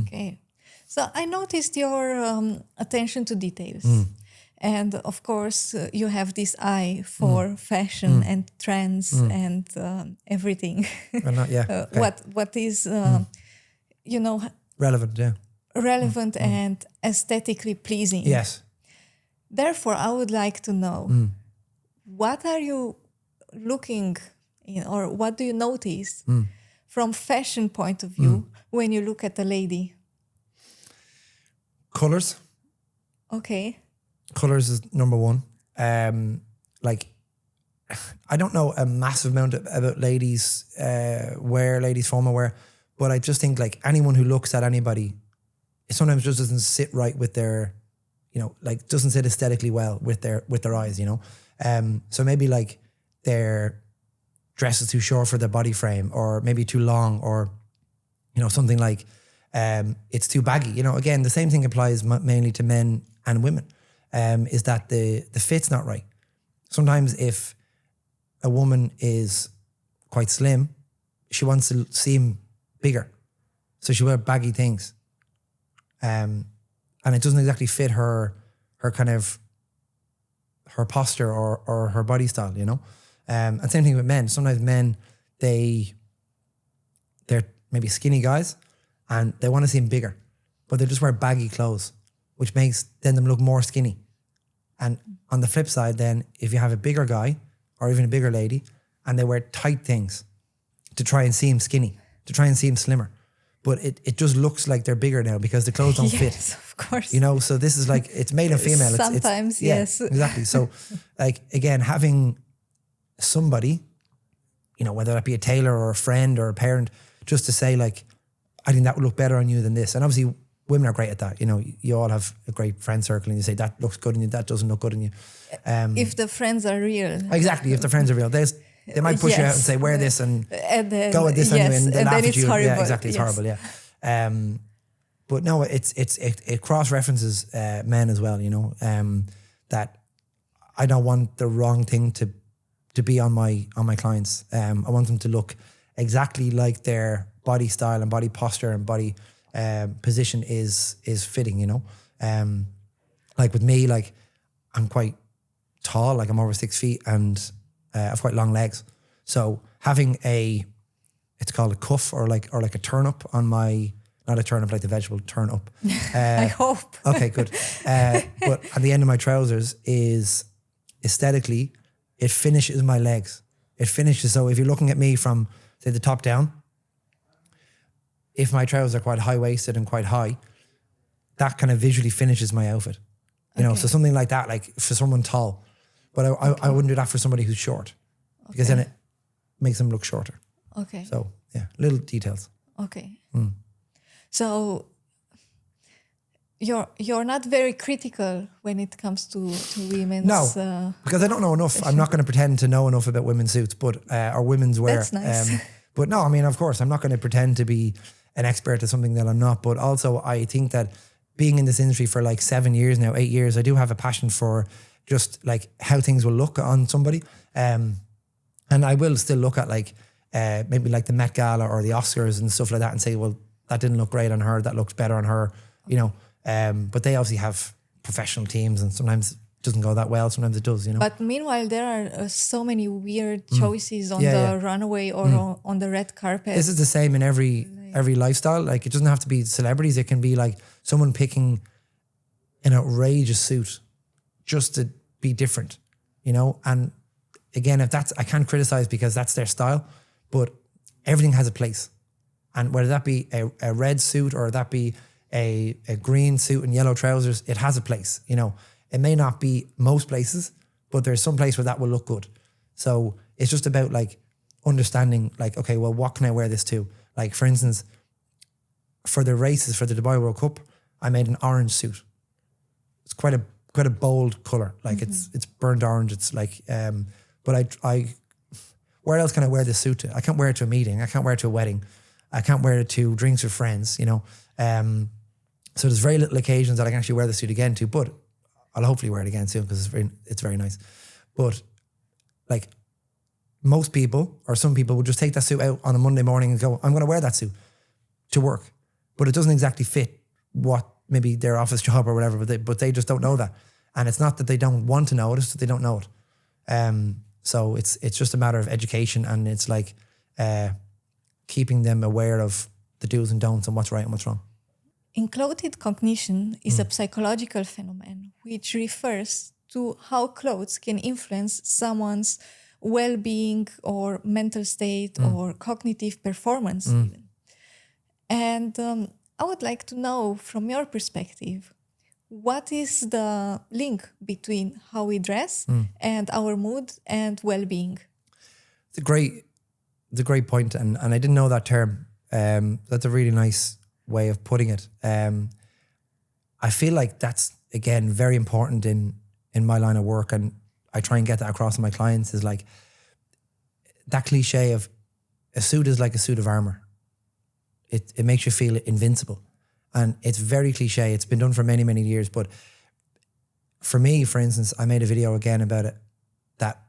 Okay. So I noticed your attention to details. And of course, you have this eye for fashion and trends and everything. Well, not, yeah. Okay. What is, you know... relevant, yeah. Relevant and aesthetically pleasing. Yes. Therefore, I would like to know, what are you looking in, or what do you notice from fashion point of view when you look at a lady? Colors. Okay. Colors is number one. Like, I don't know a massive amount about ladies wear, ladies formal wear, but I just think like anyone who looks at anybody, it sometimes just doesn't sit right with their, you know, like doesn't sit aesthetically well with their eyes, you know. So maybe like their dress is too short for their body frame, or maybe too long, or you know, something like it's too baggy. You know, again, the same thing applies mainly to men and women. Is that the fit's not right. Sometimes if a woman is quite slim, she wants to seem bigger, so she wear baggy things. And it doesn't exactly fit her kind of her posture or her body style, you know. And same thing with men. Sometimes men, they're maybe skinny guys and they want to seem bigger, but they just wear baggy clothes, which makes them look more skinny. And on the flip side, then if you have a bigger guy or even a bigger lady and they wear tight things to try and seem skinny, to try and seem slimmer, but it just looks like they're bigger now because the clothes don't fit. Yes, of course. You know, so this is like, it's male and female. Sometimes, yes. Yeah, exactly. So like, again, having somebody, you know, whether that be a tailor or a friend or a parent, just to say like, I think that would look better on you than this. And obviously women are great at that. You know, you all have a great friend circle and you say, that looks good on you, that doesn't look good on you. If the friends are real. Exactly, if the friends are real. They might push you out and say, wear this and then, go with this anyway, and they laugh at you. Horrible. Yeah, exactly, it's horrible, yeah. But no, it cross-references men as well, you know, that I don't want the wrong thing to be on my clients. I want them to look exactly like their body style and body posture and body position is fitting, you know. Like with me, like I'm quite tall, like I'm over 6 feet and I've quite long legs. So having it's called a cuff or like a turn up on my, not a turn up like the vegetable, turn up. I hope. Okay, good. But at the end of my trousers is aesthetically, it finishes my legs. It finishes. So if you're looking at me from, say, the top down, if my trousers are quite high-waisted and quite high, that kind of visually finishes my outfit. You know, so something like that, like for someone tall. But I wouldn't do that for somebody who's short, because then it makes them look shorter. Okay. So, yeah, little details. Okay. So you're not very critical when it comes to women's. No, because I don't know enough. I'm not going to pretend to know enough about women's suits, but or women's wear. That's nice. But no, I mean, of course, I'm not going to pretend to be an expert at something that I'm not. But also, I think that being in this industry for like 7 years now, 8 years, I do have a passion for just like how things will look on somebody. And I will still look at like maybe like the Met Gala or the Oscars and stuff like that and say, well, that didn't look great on her. That looked better on her, you know. But they obviously have professional teams, and sometimes it doesn't go that well. Sometimes it does, you know. But meanwhile, there are so many weird choices on the runway or on the red carpet. This is the same in every lifestyle. Like, it doesn't have to be celebrities. It can be like someone picking an outrageous suit just to be different, you know. And again, if that's, I can't criticize because that's their style, but everything has a place. And whether that be a red suit or that be a green suit and yellow trousers, it has a place, you know. It may not be most places, but there's some place where that will look good. So it's just about like understanding, like, okay, well, what can I wear this to? Like, for instance, for the races, for the Dubai World Cup, I made an orange suit. It's quite a bold color. Like it's burnt orange. It's like, but I, where else can I wear this suit to? I can't wear it to a meeting. I can't wear it to a wedding. I can't wear it to drinks with friends, you know. So there's very little occasions that I can actually wear the suit again to, but I'll hopefully wear it again soon because it's very nice. But like most people or some people would just take that suit out on a Monday morning and go, I'm going to wear that suit to work. But it doesn't exactly fit what maybe their office job or whatever, but they just don't know that. And it's not that they don't want to know it, it's that they don't know it. So it's just a matter of education, and it's like keeping them aware of the do's and don'ts and what's right and what's wrong. Enclothed cognition is a psychological phenomenon which refers to how clothes can influence someone's well-being or mental state or cognitive performance even. And I would like to know from your perspective, what is the link between how we dress and our mood and well-being? It's a great point, and I didn't know that term. That's a really nice way of putting it. I feel like that's, again, very important in my line of work, and I try and get that across to my clients, is like that cliche of a suit is like a suit of armor. It makes you feel invincible. And it's very cliche. It's been done for many, many years. But for me, for instance, I made a video again about it, that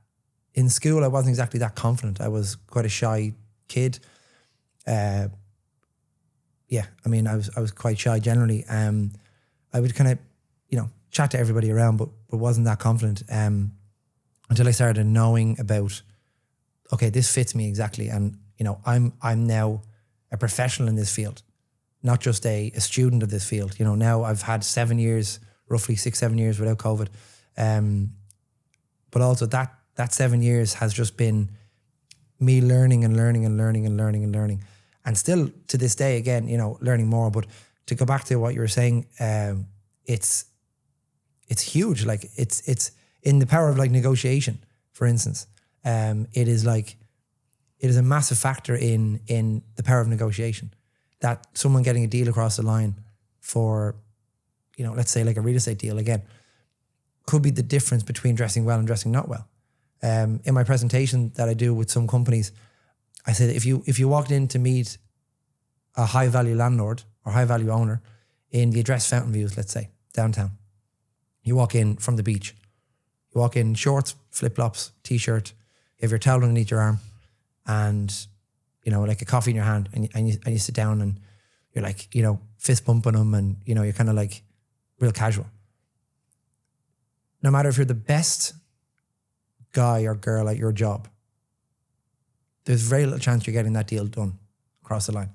in school I wasn't exactly that confident. I was quite a shy kid. Yeah, I mean, I was quite shy generally. I would kind of, you know, chat to everybody around, but wasn't that confident until I started knowing about, okay, this fits me exactly. And, you know, I'm now a professional in this field, not just a student of this field. You know, now I've had 7 years, roughly 6-7 years without COVID. But also that 7 years has just been me learning and learning and learning and learning and learning. And still to this day, again, you know, learning more. But to go back to what you were saying, it's huge. Like it's in the power of like negotiation, for instance. It is a massive factor in the power of negotiation, that someone getting a deal across the line for, you know, let's say like a real estate deal again, could be the difference between dressing well and dressing not well. In my presentation that I do with some companies, I said, if you walked in to meet a high value landlord or high value owner in the address Fountain Views, let's say, downtown, you walk in from the beach, you walk in shorts, flip-flops, t-shirt, you have your towel underneath your arm and, you know, like a coffee in your hand, and you sit down and you're like, you know, fist bumping them, and, you know, you're kind of like real casual. No matter if you're the best guy or girl at your job, there's very little chance you're getting that deal done across the line.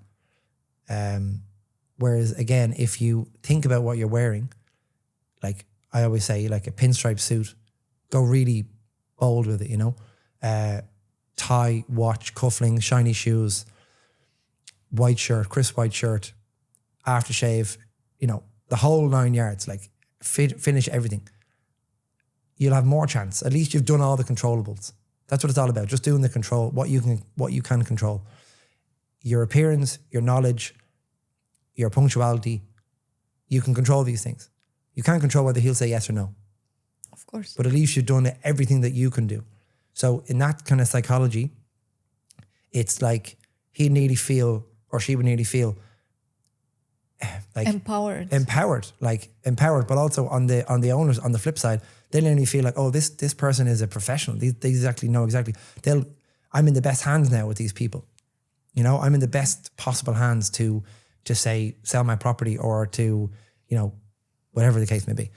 Whereas again, if you think about what you're wearing, like I always say, like a pinstripe suit go really bold with it, you know. Tie, watch, cufflinks, shiny shoes, white shirt, crisp white shirt, aftershave, you know, the whole 9 yards, like finish everything. You'll have more chance. At least you've done all the controllables. That's what it's all about. Just doing the control, what you can control. Your appearance, your knowledge, your punctuality. You can control these things. You can't control whether he'll say yes or no. Of course. But at least you've done everything that you can do. So in that kind of psychology, it's like he'd nearly feel, or she would nearly feel like empowered, but also on the owners, on the flip side, they'll nearly feel like, oh, this person is a professional. They exactly know exactly. I'm in the best hands now with these people. You know, I'm in the best possible hands to say, sell my property or to, you know, whatever the case may be.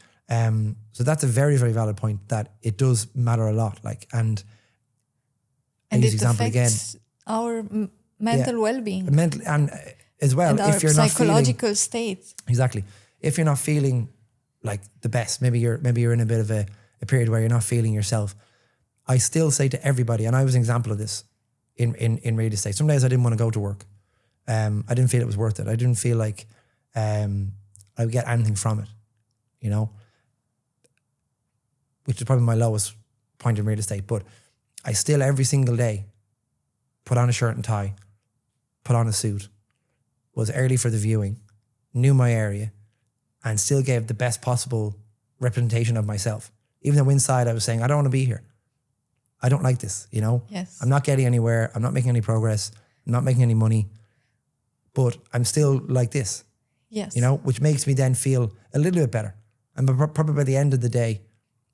So that's a very, very valid point, that it does matter a lot. Like, and it example affects again, our mental well-being, mental, and as well, and if you're our not feeling psychological state. Exactly. If you're not feeling like the best, maybe you're in a bit of a period where you're not feeling yourself. I still say to everybody, and I was an example of this in real estate. Some days I didn't want to go to work. I didn't feel it was worth it. I didn't feel like I would get anything from it, you know, which is probably my lowest point in real estate. But I still, every single day, put on a shirt and tie, put on a suit, was early for the viewing, knew my area, and still gave the best possible representation of myself. Even though inside I was saying, I don't want to be here. I don't like this, you know? Yes. I'm not getting anywhere. I'm not making any progress. I'm not making any money. But I'm still like this. Yes. You know, which makes me then feel a little bit better. And probably by the end of the day,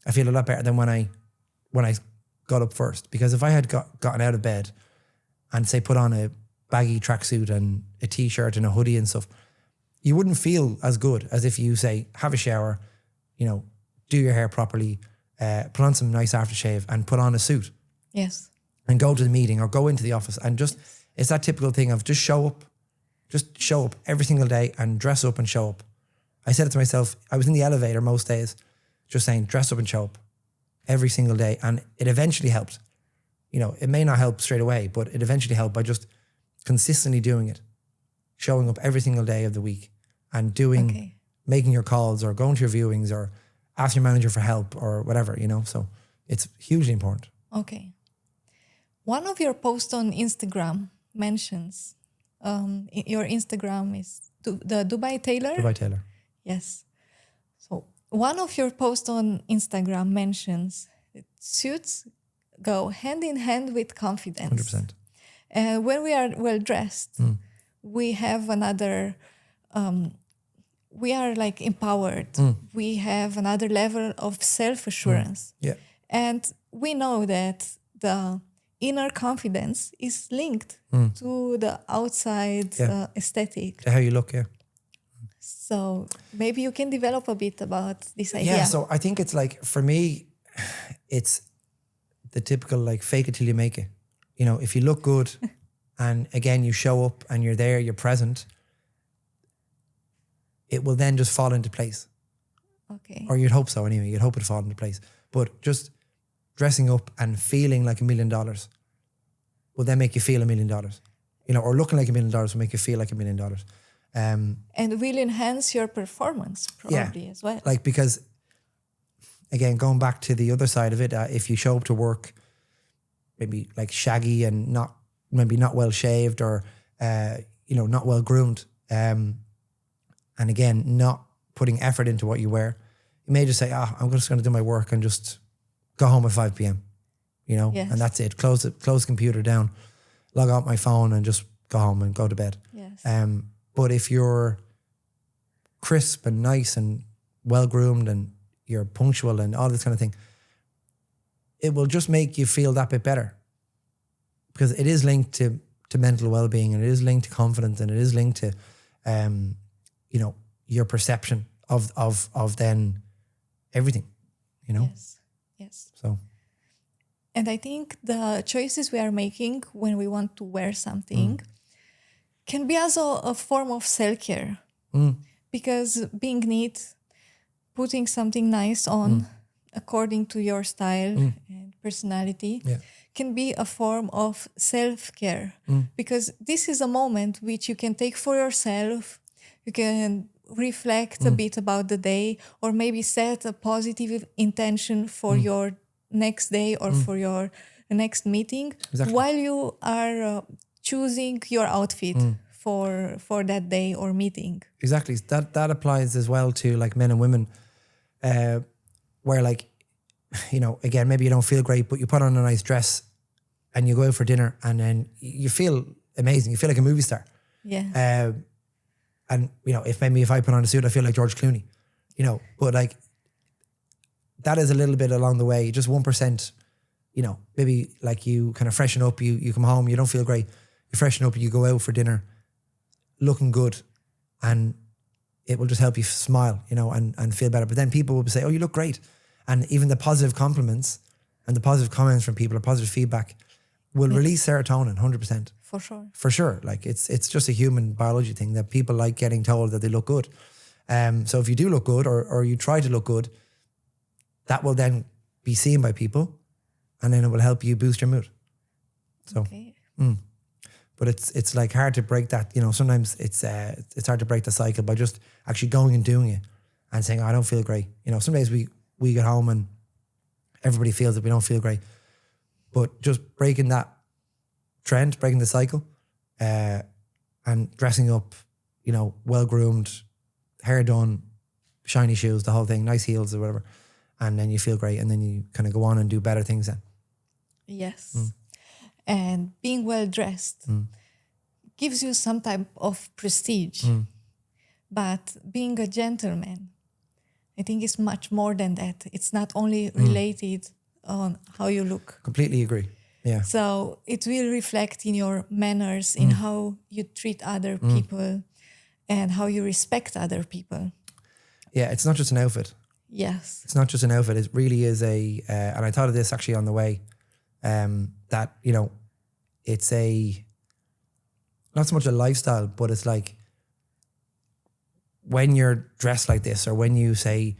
I feel a lot better than when I got up first. Because if I had gotten out of bed and say put on a baggy tracksuit and a t-shirt and a hoodie and stuff, you wouldn't feel as good as if you say, have a shower, you know, do your hair properly, put on some nice aftershave and put on a suit. Yes. And go to the meeting or go into the office and just, it's that typical thing of just show up every single day and dress up and show up. I said it to myself, I was in the elevator most days, just saying, dress up and show up every single day. And it eventually helped. You know, it may not help straight away, but it eventually helped by just consistently doing it, showing up every single day of the week and making your calls or going to your viewings or ask your manager for help or whatever, you know. So it's hugely important. Okay. One of your posts on Instagram mentions, your Instagram is the Dubai Tailor? Dubai Tailor. Yes. So one of your posts on Instagram mentions that suits go hand in hand with confidence. 100%. And when we are well dressed, we have another, we are like empowered. We have another level of self-assurance. Yeah. And we know that the inner confidence is linked to the outside aesthetic. How you look, yeah. So maybe you can develop a bit about this idea. Yeah, so I think it's like, for me, it's the typical like fake it till you make it. You know, if you look good and again, you show up and you're there, you're present, it will then just fall into place. Okay. Or you'd hope so anyway. You'd hope it'd fall into place. But just dressing up and feeling like $1 million will then make you feel $1 million. You know, or looking like $1 million will make you feel like $1 million. And will enhance your performance probably as well. Like, because again, going back to the other side of it, if you show up to work maybe like shaggy and not well shaved or you know, not well groomed, and again, not putting effort into what you wear, you may just say, I'm just going to do my work and just go home at 5 p.m. You know, and that's it. Close the computer down, log out my phone and just go home and go to bed. Yes. But if you're crisp and nice and well groomed and you're punctual and all this kind of thing, it will just make you feel that bit better, because it is linked to mental well-being and it is linked to confidence and it is linked to, you know, your perception of then everything, you know? Yes. So. And I think the choices we are making when we want to wear something can be also a form of self-care. Because being neat, putting something nice on, according to your style and personality, Yeah. can be a form of self-care, because this is a moment which you can take for yourself. You can reflect a bit about the day, or maybe set a positive intention for your next day or for your next meeting, Exactly. while you are choosing your outfit for that day or meeting. Exactly. That applies as well to like men and women, where like, you know, again, maybe you don't feel great, but you put on a nice dress and you go out for dinner and then you feel amazing. You feel like a movie star. Yeah. And, you know, if I put on a suit, I feel like George Clooney, you know, but like that is a little bit along the way, just 1%, you know, maybe like you kind of freshen up, you come home, you don't feel great, you freshen up, you go out for dinner looking good, and it will just help you smile, you know, and feel better. But then people will say, oh, you look great. And even the positive compliments and the positive comments from people or positive feedback will release serotonin 100%. For sure. For sure. Like it's just a human biology thing that people like getting told that they look good. So if you do look good or you try to look good, that will then be seen by people and then it will help you boost your mood. So, Okay. but it's like hard to break that, you know, sometimes it's hard to break the cycle by just actually going and doing it and saying, oh, I don't feel great. You know, some days we get home and everybody feels that we don't feel great, but just breaking that trend, breaking the cycle, and dressing up, you know, well-groomed, hair done, shiny shoes, the whole thing, nice heels or whatever. And then you feel great and then you kind of go on and do better things then. Yes. And being well dressed gives you some type of prestige. But being a gentleman, I think it's much more than that. It's not only related on how you look. Completely agree. Yeah. So it will reflect in your manners, in how you treat other people and how you respect other people. Yeah, it's not just an outfit. Yes. It's not just an outfit. It really is and I thought of this actually on the way, that, you know, it's not so much a lifestyle, but it's like when you're dressed like this or when you say,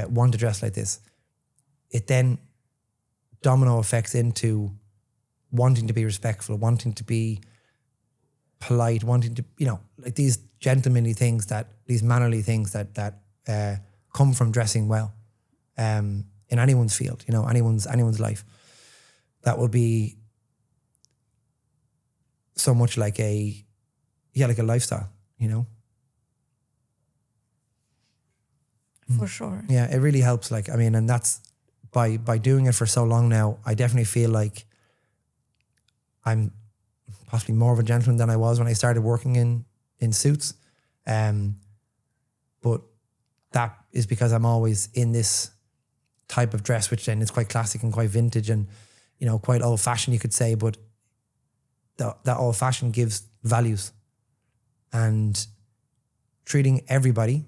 want to dress like this, it then domino effects into wanting to be respectful, wanting to be polite, wanting to, you know, like these gentlemanly things these mannerly things that come from dressing well, in anyone's field, you know, anyone's life. That will be so much like a lifestyle, you know? For sure. Yeah, it really helps. Like, I mean, and that's by doing it for so long now, I definitely feel like I'm possibly more of a gentleman than I was when I started working in suits. But that is because I'm always in this type of dress, which then is quite classic and quite vintage and, you know, quite old fashioned, you could say, but that old fashioned gives values and treating everybody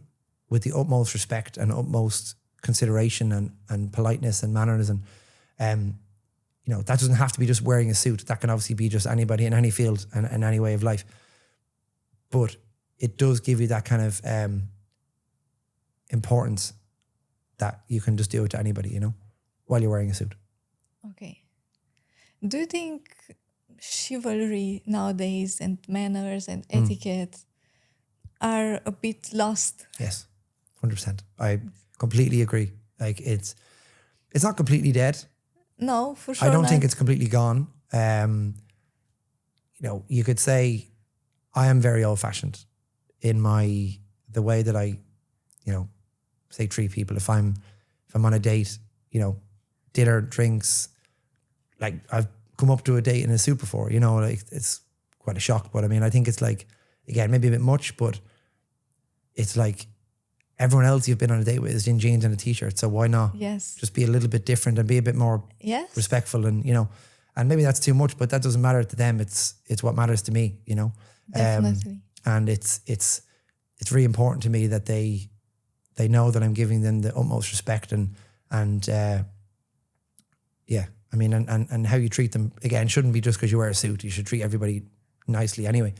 with the utmost respect and utmost consideration and politeness and manners. And, you know, that doesn't have to be just wearing a suit. That can obviously be just anybody in any field and in any way of life. But it does give you that kind of importance that you can just do it to anybody, you know, while you're wearing a suit. Okay. Do you think chivalry nowadays and manners and etiquette are a bit lost? Yes, 100%. I completely agree. Like it's not completely dead. No, for sure I don't not. think it's completely gone. You know, you could say I am very old fashioned in the way that I, you know, say treat people. If I'm on a date, you know, dinner, drinks, like I've come up to a date in a suit before, you know, like it's quite a shock. But I mean, I think it's like, again, maybe a bit much, but it's like everyone else you've been on a date with is in jeans and a t-shirt. So why not just be a little bit different and be a bit more respectful and, you know, and maybe that's too much, but that doesn't matter to them. It's what matters to me, you know? Definitely. And it's really important to me that they know that I'm giving them the utmost respect and yeah, I mean, and how you treat them, again, shouldn't be just because you wear a suit. You should treat everybody nicely anyway.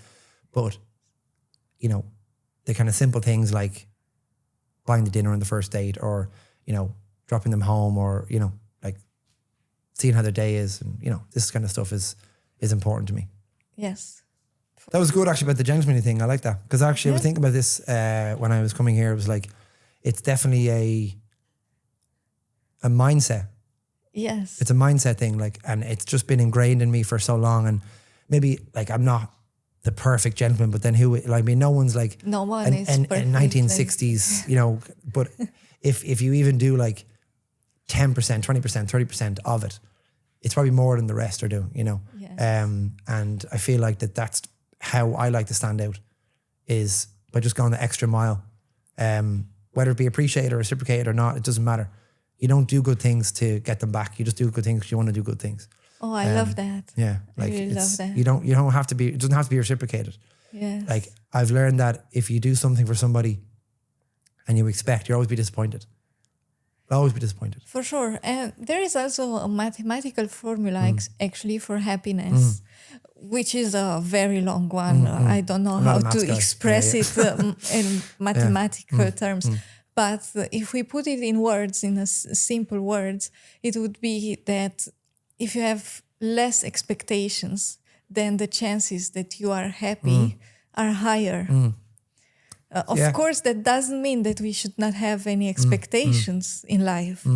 But, you know, the kind of simple things like buying the dinner on the first date or, you know, dropping them home, or, you know, like seeing how their day is, and, you know, this kind of stuff is important to me. Yes. That was good actually about the gentlemanly thing. I like that, because actually I was thinking about this when I was coming here. It was like, it's definitely a mindset. Yes. It's a mindset thing, like, and it's just been ingrained in me for so long. And maybe like I'm not the perfect gentleman, but then who? Like, I mean, no one's like No one is in perfect. 1960s, you know. But if you even do like 10%, 20%, 30% of it, it's probably more than the rest are doing, you know. Yes. And I feel like that's how I like to stand out, is by just going the extra mile. Whether it be appreciated or reciprocated or not, it doesn't matter. You don't do good things to get them back. You just do good things because you want to do good things. Oh, I love that. Yeah, like I really love that. you don't have to be. It doesn't have to be reciprocated. Yes. Like, I've learned that if you do something for somebody and you expect, you'll always be disappointed. You'll always be disappointed. For sure. And there is also a mathematical formula actually for happiness, which is a very long one. I don't know I'm not how a maths to guy. express it in mathematical terms. Mm. But if we put it in words, in simple words, it would be that if you have less expectations, then the chances that you are happy are higher. Of course, that doesn't mean that we should not have any expectations in life,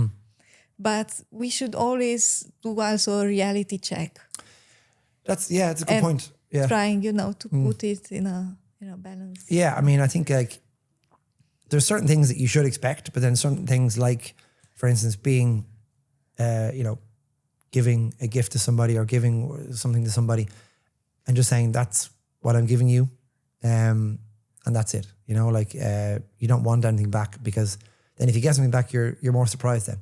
but we should always do also a reality check. It's a good point. Yeah, Trying, to put it in a balance. yeah. I mean, I think like there's certain things that you should expect, but then certain things like, for instance, being, giving a gift to somebody or giving something to somebody, and just saying that's what I'm giving you, and that's it. You know, like you don't want anything back, because then if you get something back, you're more surprised then.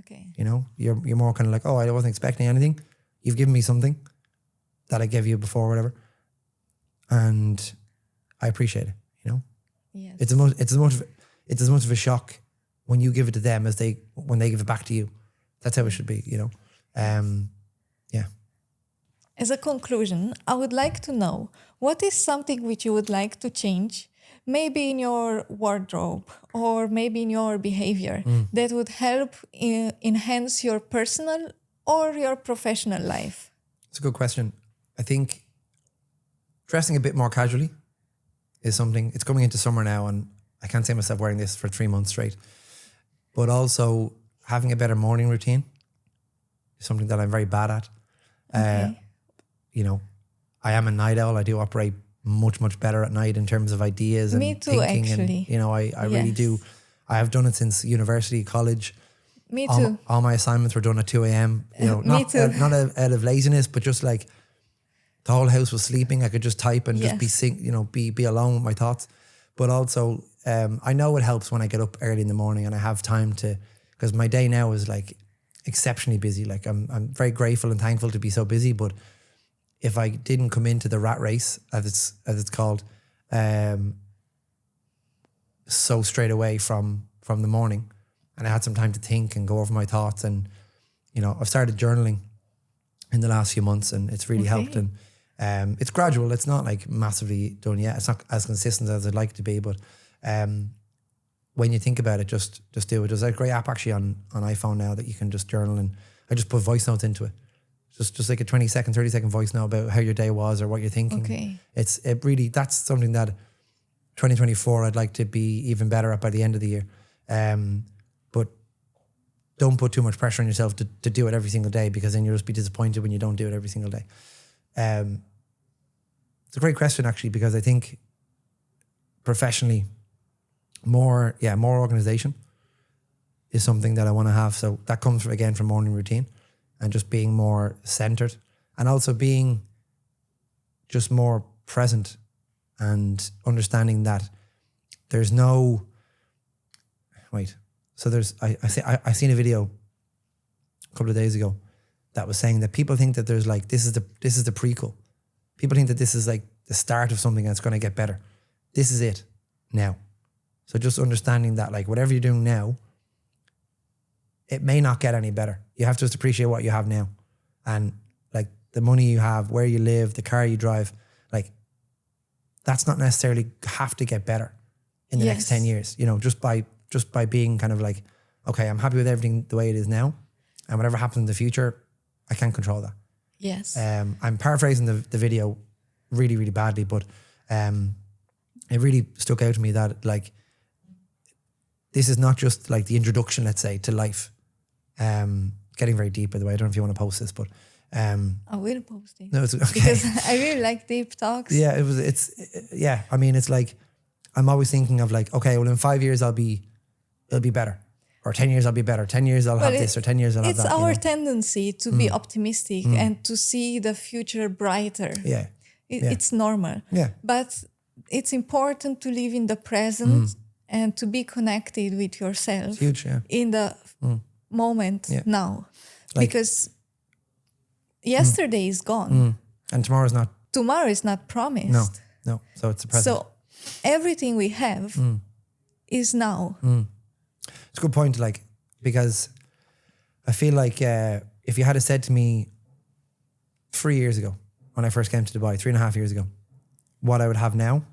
Okay. You know, you're more kind of like, oh, I wasn't expecting anything. You've given me something that I gave you before, whatever, and I appreciate it. You know, Yes. it's as much of a shock when you give it to them as when they give it back to you. That's how it should be. You know, yeah. As a conclusion, I would like to know, what is something which you would like to change, maybe in your wardrobe or maybe in your behavior, that would help enhance your personal or your professional life? It's a good question. I think dressing a bit more casually is something. It's coming into summer now, and I can't see myself wearing this for 3 months straight. But also having a better morning routine is something that I'm very bad at. Okay. I am a night owl. I do operate much, much better at night in terms of ideas and Me too, thinking. actually. And, I really do. I have done it since university, college. Me too. All my assignments were done at 2 a.m. Me Not too. not out of laziness, but just like the whole house was sleeping. I could just type and just be alone with my thoughts. But also, I know it helps when I get up early in the morning and I have time to, because my day now is like exceptionally busy. Like I'm very grateful and thankful to be so busy. But if I didn't come into the rat race, as it's called, so straight away from the morning, and I had some time to think and go over my thoughts, and I've started journaling in the last few months, and it's really helped. And it's gradual. It's not like massively done yet. It's not as consistent as I'd like it to be, but when you think about it, just do it. There's a great app actually on iPhone now that you can just journal, and I just put voice notes into it. Just like a 20-second, 30-second voice note about how your day was or what you're thinking. Okay. That's something that 2024 I'd like to be even better at by the end of the year. But don't put too much pressure on yourself to do it every single day, because then you'll just be disappointed when you don't do it every single day. It's a great question actually, because I think professionally more organization is something that I want to have. So that comes from morning routine and just being more centered, and also being just more present and understanding that there's no So I seen a video a couple of days ago that was saying that people think that there's like this is the prequel. People think that this is like the start of something that's going to get better. This is it now. So just understanding that like whatever you're doing now, it may not get any better. You have to just appreciate what you have now, and like the money you have, where you live, the car you drive, like that's not necessarily have to get better in the next 10 years. Just by being kind of like, okay, I'm happy with everything the way it is now, and whatever happens in the future, I can't control that. Yes. I'm paraphrasing the video really, really badly, but it really stuck out to me that like this is not just like the introduction, let's say, to life. Getting very deep, by the way. I don't know if you want to post this, but I will post it. no, it's okay. Because I really like deep talks. Yeah, yeah. I mean, it's like I'm always thinking of like, okay, well, in 5 years it'll be better, or 10 years I'll be better. 10 years I'll have this, or 10 years I'll have that. It's our tendency to be optimistic and to see the future brighter. Yeah, It's normal. yeah, But it's important to live in the present and to be connected with yourself. it's huge. Yeah, In the moment now. Like- Because yesterday is gone. and tomorrow's not. Tomorrow is not promised. No. So it's the present. So everything we have is now. It's a good point, like, because I feel like if you had said to me 3 years ago when I first came to Dubai, 3.5 years ago, what I would have now,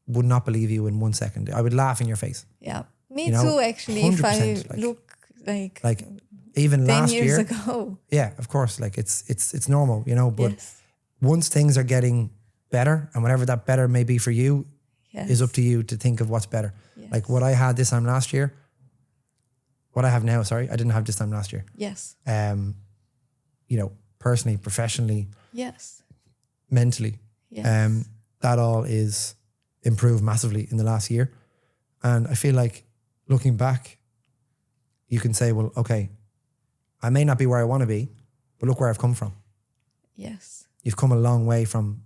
would not believe you in 1 second. I would laugh in your face. Yeah. Me You know, too, actually. If I 100%, like- look like Even 10 last years year, ago. yeah, of course, like it's normal, you know. But Yes. once things are getting better, and whatever that better may be for you, Yes. is up to you to think of what's better. Yes. Like what I had this time last year, what I have now. Sorry, I didn't have this time last year. Yes. You know, personally, professionally, Yes. mentally, Yes. that all is improved massively in the last year. And I feel like looking back, you can say, well, okay, I may not be where I want to be, but look where I've come from. Yes. You've come a long way from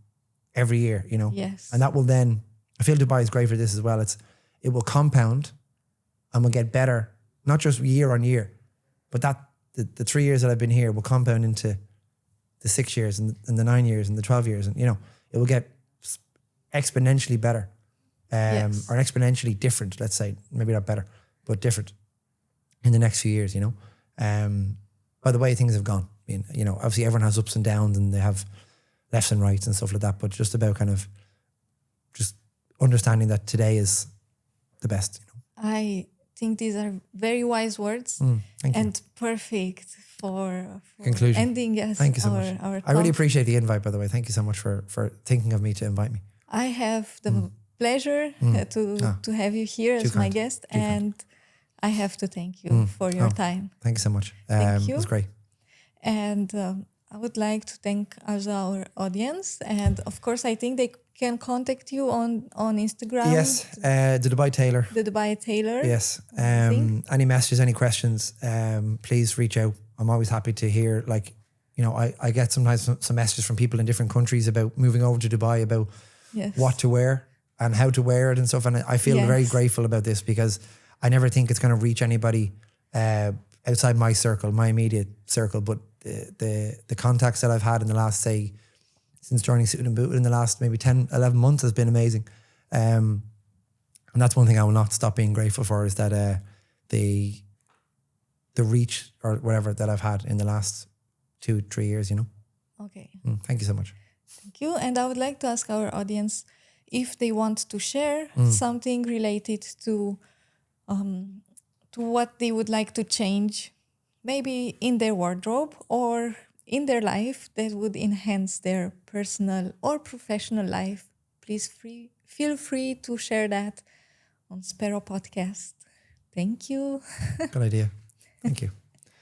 every year, you know. Yes. And that will then, I feel Dubai is great for this as well. It will compound and will get better, not just year on year, but the 3 years that I've been here will compound into the 6 years and the 9 years and the 12 years. And, you know, it will get exponentially better Yes. or exponentially different, let's say. Maybe not better, but different in the next few years, you know. By the way things have gone. I mean, you know, obviously everyone has ups and downs and they have lefts and rights and stuff like that, but just about kind of just understanding that today is the best, you know. I think these are very wise words Thank you. and perfect for Conclusion. ending Thank you so much. our I really talk. appreciate the invite, by the way. Thank you so much for thinking of me to invite me. I have the pleasure to have you here Too as my kind. guest, Too kind. and I have to thank you for your time. Thank you so much. Thank you. It was great. And I would like to thank also our audience. And of course, I think they can contact you on Instagram. Yes, the Dubai Tailor. The Dubai Tailor. Yes. think. Any messages, any questions, please reach out. I'm always happy to hear, like, you know, I get sometimes some messages from people in different countries about moving over to Dubai, about Yes. what to wear and how to wear it and stuff. And I feel very Yes. grateful about this because I never think it's going to reach anybody outside my circle, my immediate circle. But the contacts that I've had in the last, say, since joining Suit and Boot in the last maybe 10, 11 months has been amazing. And that's one thing I will not stop being grateful for, is that the reach or whatever that I've had in the last 2-3 years, you know. Okay. Thank you so much. Thank you. And I would like to ask our audience if they want to share something related to what they would like to change, maybe in their wardrobe or in their life that would enhance their personal or professional life. Please feel free to share that on Sparrow Podcast. Thank you. Good idea. Thank you.